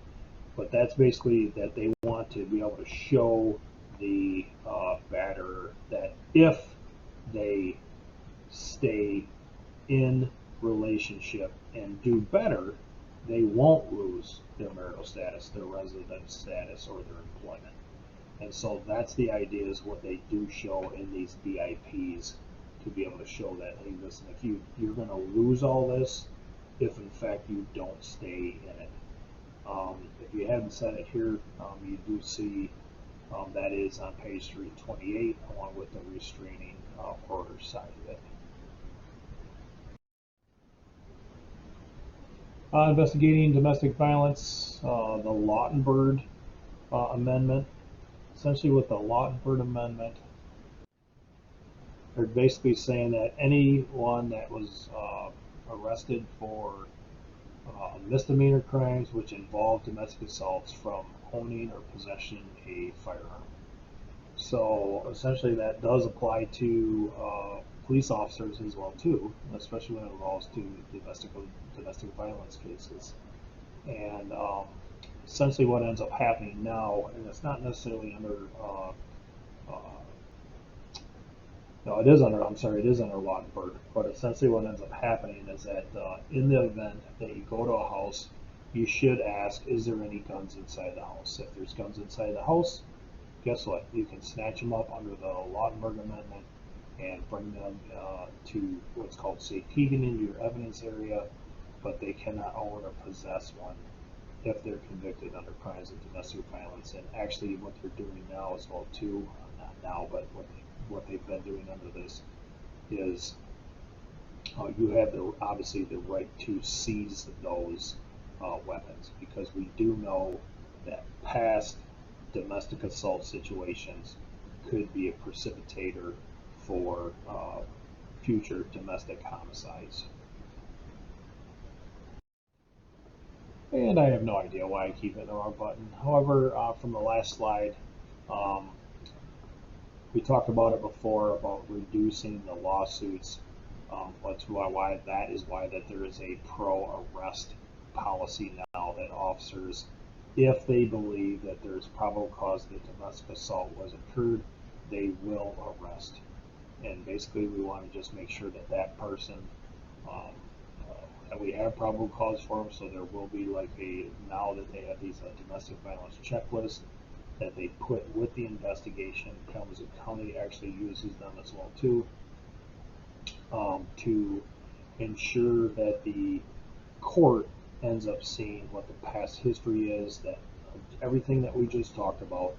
but that's basically that they want to be able to show the batterer that if they stay in relationship and do better, they won't lose their marital status, their resident status, or their employment. And so that's the idea, is what they do show in these DIPs, to be able to show that, hey, listen, if you're going to lose all this if in fact you don't stay in it. If you haven't said it here, you do see that is on page 328 along with the restraining order side of it. Investigating domestic violence, the Lautenberg Amendment. Essentially with the Lautenberg Amendment, they're basically saying that anyone that was arrested for misdemeanor crimes which involve domestic assaults from owning or possessing a firearm. So essentially that does apply to police officers as well too, especially when it involves to domestic violence cases. And essentially what ends up happening now, and it's not necessarily under no, it is under Lautenberg, but essentially what ends up happening is that in the event that you go to a house, you should ask, is there any guns inside the house? If there's guns inside the house, guess what? You can snatch them up under the Lautenberg Amendment and bring them to what's called safekeeping into your evidence area, but they cannot own or possess one if they're convicted under crimes of domestic violence. And actually what they're doing now as well too, not now, but what they've been doing under this is you have obviously the right to seize those weapons, because we do know that past domestic assault situations could be a precipitator for future domestic homicides. And I have no idea why I keep hitting the wrong button. However, from the last slide, we talked about it before about reducing the lawsuits. That's why that there is a pro-arrest policy now, that officers, if they believe that there's probable cause that domestic assault was occurred, they will arrest. And basically we want to just make sure that that person, that we have probable cause for them, so there will be like now that they have these domestic violence checklists that they put with the investigation. Kalamazoo County actually uses them as well too, to ensure that the court ends up seeing what the past history is, that everything that we just talked about,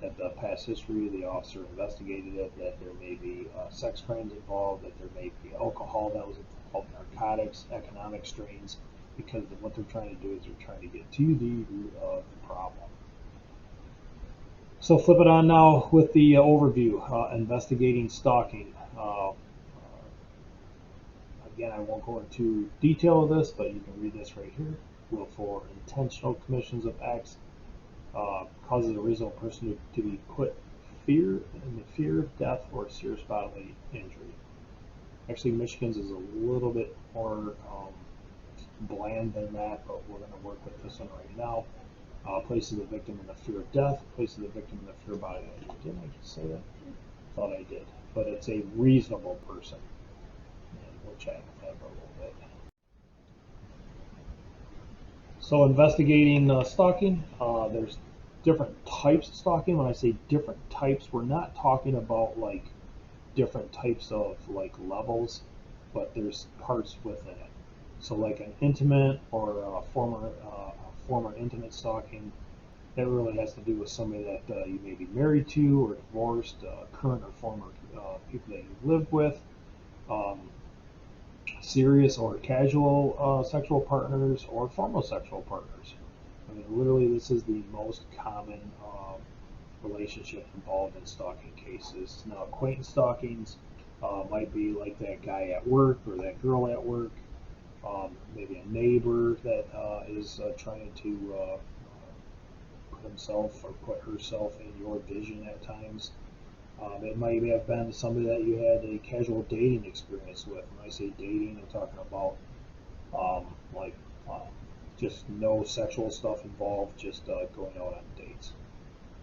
that the past history, the officer investigated it, that there may be sex crimes involved, that there may be alcohol that was involved, narcotics, economic strains, because what they're trying to do is they're trying to get to the root of the problem. So flip it on now with the overview, investigating stalking. Again, I won't go into detail of this, but you can read this right here. Look for intentional commissions of acts causes a reasonable person to be put in the fear of death or serious bodily injury. Actually, Michigan's is a little bit more bland than that, but we're going to work with this one right now. Places the victim in the fear of death, places the victim in the fear of bodily injury. Didn't I just say that? Thought I did. But it's a reasonable person. And we'll chat with that for a little bit. So investigating stalking, there's different types of stalking. When I say different types, we're not talking about like different types of like levels, but there's parts within it. So like an intimate or former intimate stalking, that really has to do with somebody that you may be married to or divorced, current or former people that you lived with. Serious or casual sexual partners or formal sexual partners. I mean, literally, this is the most common relationship involved in stalking cases. Now, acquaintance stalkings might be like that guy at work or that girl at work. maybe a neighbor that is trying to put himself or put herself in your vision at times. It might have been somebody that you had a casual dating experience with. When I say dating, I'm talking about like just no sexual stuff involved, just going out on dates.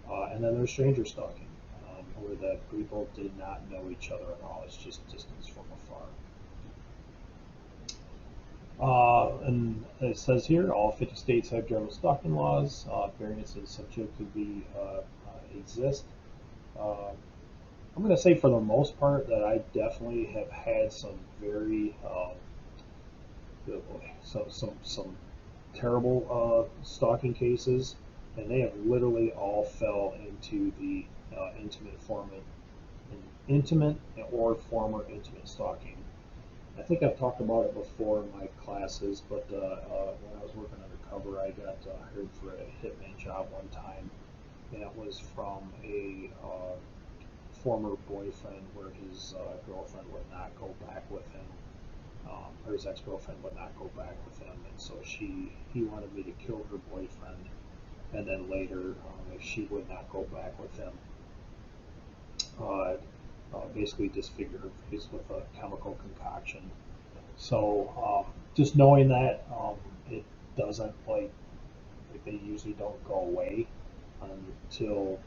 And then there's stranger stalking, where the people did not know each other at all. It's just distance from afar. And it says here, all 50 states have general stalking laws. Variances subjectively exist. I'm going to say for the most part that I definitely have had some very, some terrible stalking cases, and they have literally all fell into the intimate or former intimate stalking. I think I've talked about it before in my classes, but when I was working undercover, I got hired for a hitman job one time, and it was from a former boyfriend where his girlfriend would not go back with him, or his ex-girlfriend would not go back with him, and so he wanted me to kill her boyfriend, and then later, if she would not go back with him, basically disfigure her face with a chemical concoction. So just knowing that it doesn't like they usually don't go away until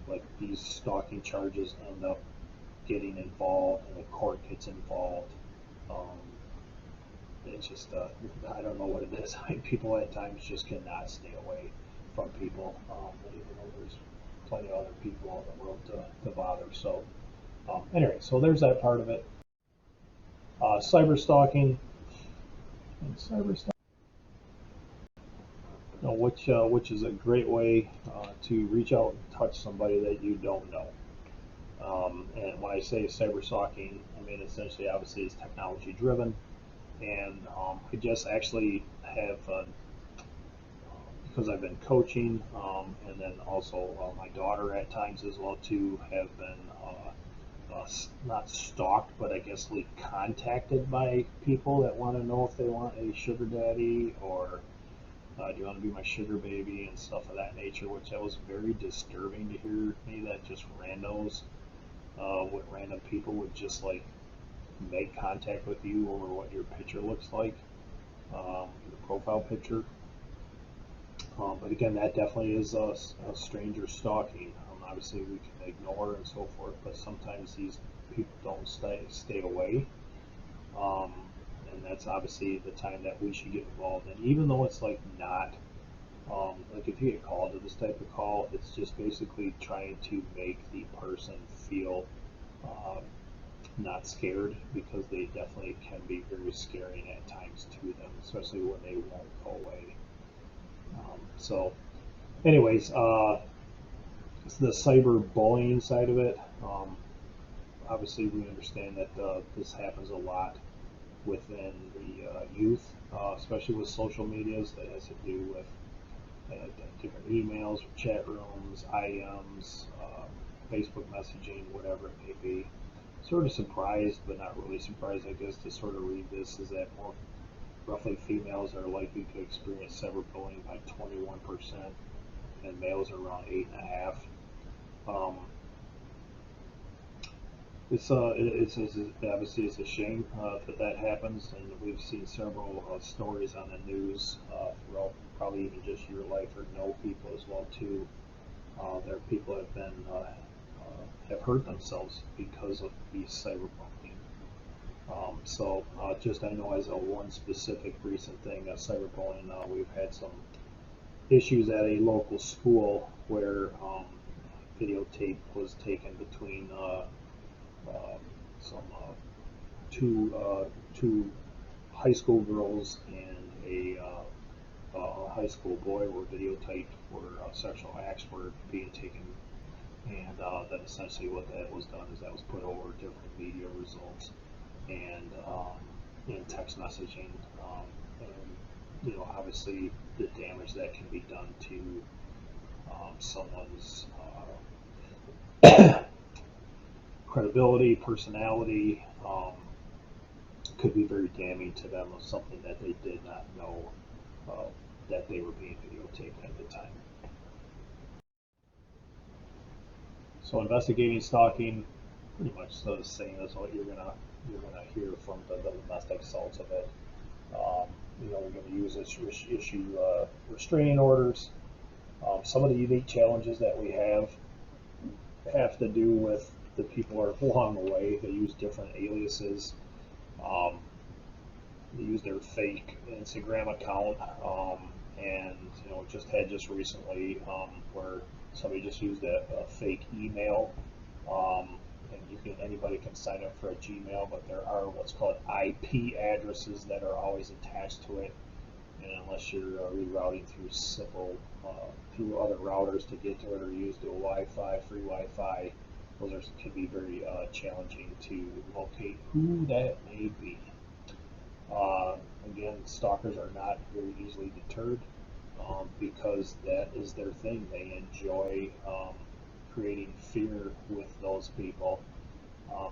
like these stalking charges end up getting involved and the court gets involved. It's just I don't know what it is. People at times just cannot stay away from people, even though there's plenty of other people in the world to bother. So anyway, so there's that part of it. Cyber stalking and cyber stalking, which is a great way to reach out and touch somebody that you don't know. And when I say cyber stalking, I mean essentially, obviously, it's technology driven, and I just actually have because I've been coaching, and then also my daughter at times as well too have been not stalked, but I guess like contacted by people that want to know if they want a sugar daddy or do you want to be my sugar baby and stuff of that nature, which that was very disturbing to hear me that just randos, what random people would just like make contact with you over what your picture looks like, your profile picture. But again, that definitely is a stranger stalking. Obviously, we can ignore and so forth, but sometimes these people don't stay away. And that's obviously the time that we should get involved in. Even though it's like not, like if you get called to this type of call, it's just basically trying to make the person feel not scared, because they definitely can be very scaring at times to them, especially when they won't go away. So anyways, the cyber bullying side of it, obviously we understand that this happens a lot within the youth, especially with social medias. That has to do with different emails, chat rooms, IMs, Facebook messaging, whatever it may be. Sort of surprised, but not really surprised, I guess, to sort of read this, is that more roughly females are likely to experience cyberbullying by 21%, and males are around 8.5%. It's obviously it's a shame that happens, and we've seen several stories on the news throughout probably even just your life, or know people as well too. There are people that have been have hurt themselves because of these cyberbullying. So just I know as a one specific recent thing, cyberbullying, we've had some issues at a local school where videotape was taken between some two high school girls and a high school boy were videotaped where sexual acts were being taken, and then essentially what that was done is that was put over different media results and in text messaging, and obviously the damage that can be done to someone's credibility, personality, could be very damning to them of something that they did not know that they were being videotaped at the time. So investigating stalking, pretty much the same as what you're gonna hear from the domestic assaults of it. We're going to use this issue restraining orders. Some of the unique challenges that we have to do with the people are along the way. They use different aliases. They use their fake Instagram account, and just recently where somebody just used a fake email. And anybody can sign up for a Gmail, but there are what's called IP addresses that are always attached to it. And unless you're rerouting through other routers to get to it, or use the Wi-Fi, free Wi-Fi, those can be very challenging to locate who that may be. Again, stalkers are not very easily deterred because that is their thing. They enjoy creating fear with those people.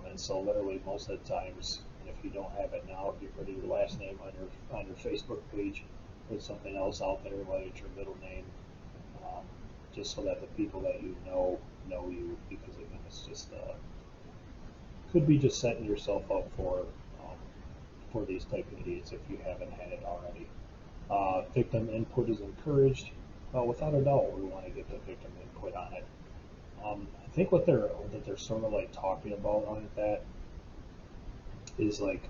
And so literally most of the times, if you don't have it now, get rid of your last name on your Facebook page, put something else out there, whether it's your middle name, just so that the people that you know you, because again, it's just could be just setting yourself up for these type of idiots if you haven't had it already. Victim input is encouraged. Without a doubt, we want to get the victim input on it. I think what they're sort of like talking about on that is like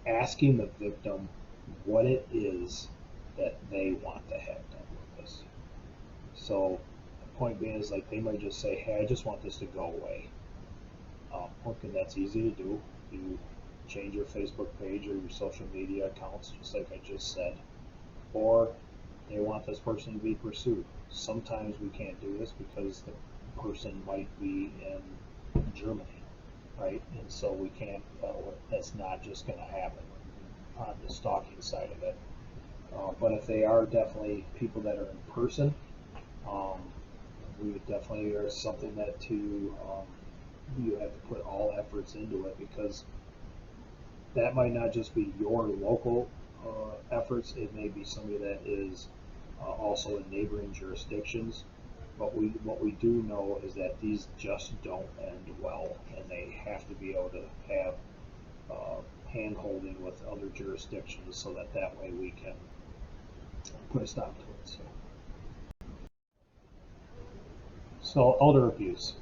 asking the victim what it is that they want to have done with this. So the point being is like they might just say, hey, I just want this to go away. Okay, that's easy to do. You change your Facebook page or your social media accounts, just like I just said. Or they want this person to be pursued. Sometimes we can't do this because the person might be in Germany, right? And so we can't, that's not just going to happen on the stalking side of it. But if they are definitely people that are in person, we would definitely, there's something that you have to put all efforts into it, because that might not just be your local efforts, it may be somebody that is also in neighboring jurisdictions. But what we do know is that these just don't end well, and they have to be able to have hand-holding with other jurisdictions so that way we can put a stop to it. So elder abuse.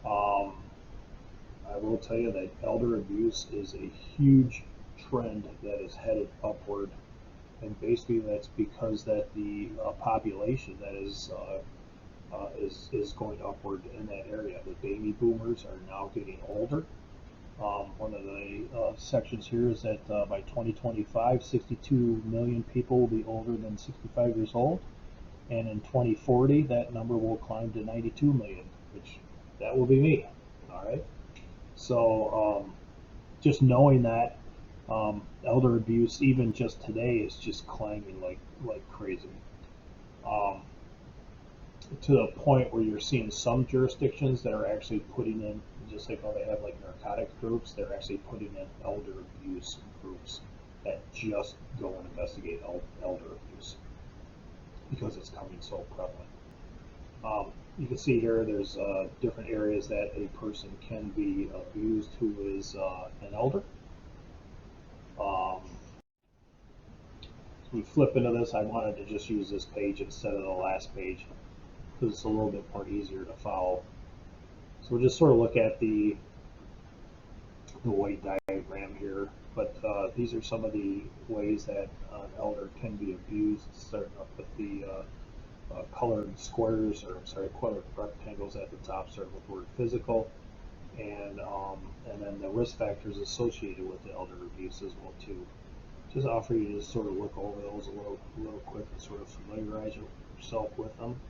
I will tell you that elder abuse is a huge trend that is headed upward, and basically that's because that the population that is going upward in that area. The baby boomers are now getting older. One of the sections here is that by 2025, 62 million people will be older than 65 years old, and in 2040, that number will climb to 92 million, which that will be me. All right. So just knowing that elder abuse, even just today, is just climbing like crazy. To the point where you're seeing some jurisdictions that are actually putting in, just like how they have like narcotic groups, they're actually putting in elder abuse groups that just go and investigate elder abuse because it's coming so prevalent. You can see here there's different areas that a person can be abused who is an elder. So we flip into this. I wanted to just use this page instead of the last page because it's a little bit more easier to follow. So we'll just sort of look at the white diagram here, but these are some of the ways that an elder can be abused, starting up with the colored squares, or colored rectangles at the top, starting with the word physical, and then the risk factors associated with the elder abuse as well too. Just offer you to just sort of look over those a little quick and sort of familiarize yourself with them.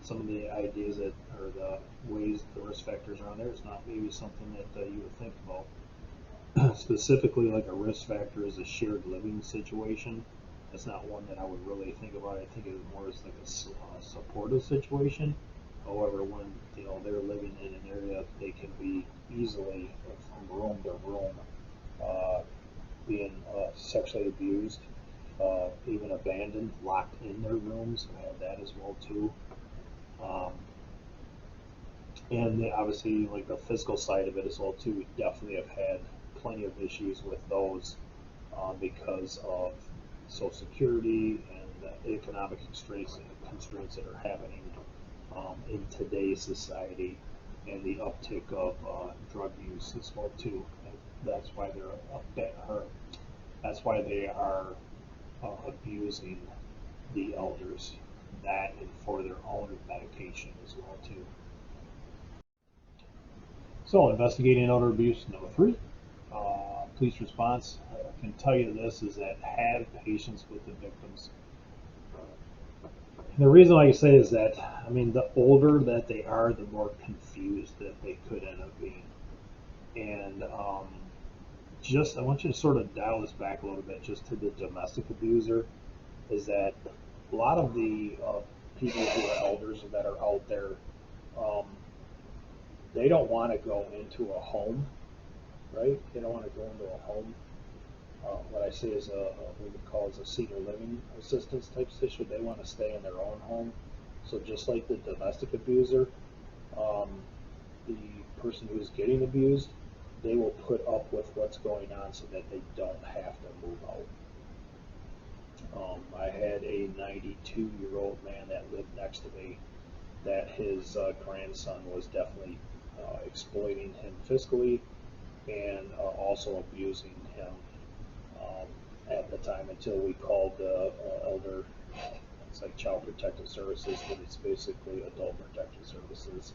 Some of the ideas that, or the ways the risk factors are on there is not maybe something that you would think about. Specifically, like a risk factor is a shared living situation. That's not one that I would really think about. I think of it more as like a supportive situation. However, when they're living in an area, they can be easily from room to room being sexually abused, even abandoned, locked in their rooms. I had that as well too. Um, and obviously, like the physical side of it as well too. We definitely have had plenty of issues with those because of Social Security and the economic constraints that are happening in today's society, and the uptick of drug use as well too. And that's why that's why they are abusing the elders, that and for their own medication as well too. So investigating elder abuse number 3. Police response. I can tell you this is that have patience with the victims. And the reason why I say is that, I mean, the older that they are, the more confused that they could end up being. And I want you to sort of dial this back a little bit just to the domestic abuser, is that a lot of the people who are elders that are out there, um, they don't want to go into a home, right? They don't want to go into a home. What I say is what we would call as a senior living assistance type situation. They want to stay in their own home. So just like the domestic abuser, um, the person who's getting abused, they will put up with what's going on so that they don't have to move out. I had a 92-year-old man that lived next to me that his grandson was definitely exploiting him fiscally and also abusing him at the time until we called elder. It's like Child Protective Services, but it's basically Adult Protective Services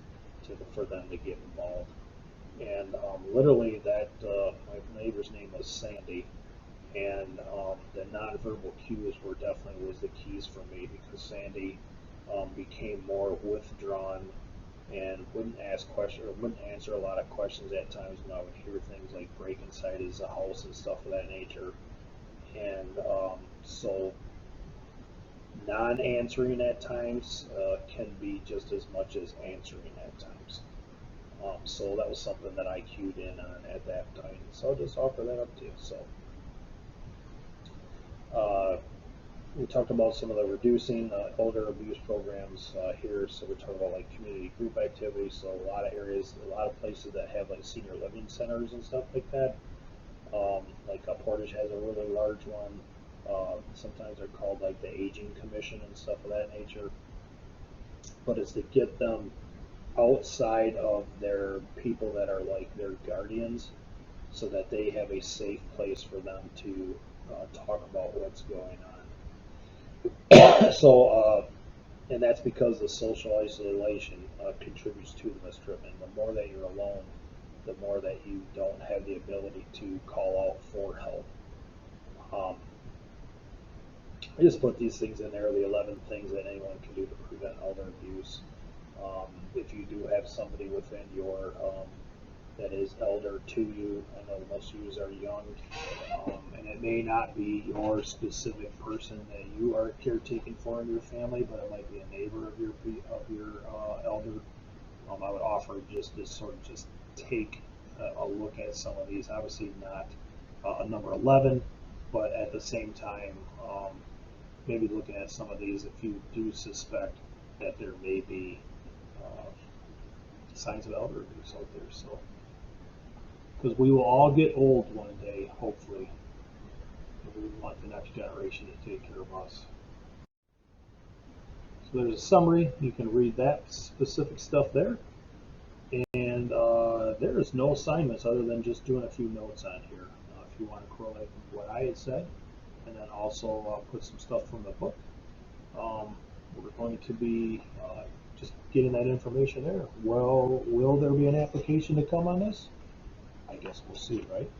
for them to get involved. And literally, my neighbor's name was Sandy, and the nonverbal cues were definitely was the keys for me, because Sandy became more withdrawn and wouldn't ask questions or wouldn't answer a lot of questions at times when I would hear things like break inside his house and stuff of that nature. And so non-answering at times can be just as much as answering at times. So that was something that I cued in on at that time. So I'll just offer that up to you. So we talked about some of the reducing elder abuse programs here. So we're talking about like community group activities. So a lot of areas, a lot of places that have like senior living centers and stuff like that. Like Portage has a really large one. Sometimes they're called like the Aging Commission and stuff of that nature. But it's to get them outside of their people that are like their guardians, so that they have a safe place for them to talk about what's going on. And that's because the social isolation contributes to the mistreatment. The more that you're alone, the more that you don't have the ability to call out for help. Um, I just put these things in there, the 11 things that anyone can do to prevent elder abuse. If you do have somebody within your that is elder to you, I know most of you are young, and it may not be your specific person that you are caretaking for in your family, but it might be a neighbor of your elder. I would offer just to sort of just take a look at some of these. Obviously not a number 11, but at the same time, maybe looking at some of these if you do suspect that there may be uh, signs of elder abuse out there. So, because we will all get old one day, hopefully, and we want the next generation to take care of us. So there's a summary. You can read that specific stuff there. And there is no assignments other than just doing a few notes on here. If you want to correlate what I had said, and then also put some stuff from the book. We're going to be just getting that information there. Well, will there be an application to come on this? I guess we'll see, right?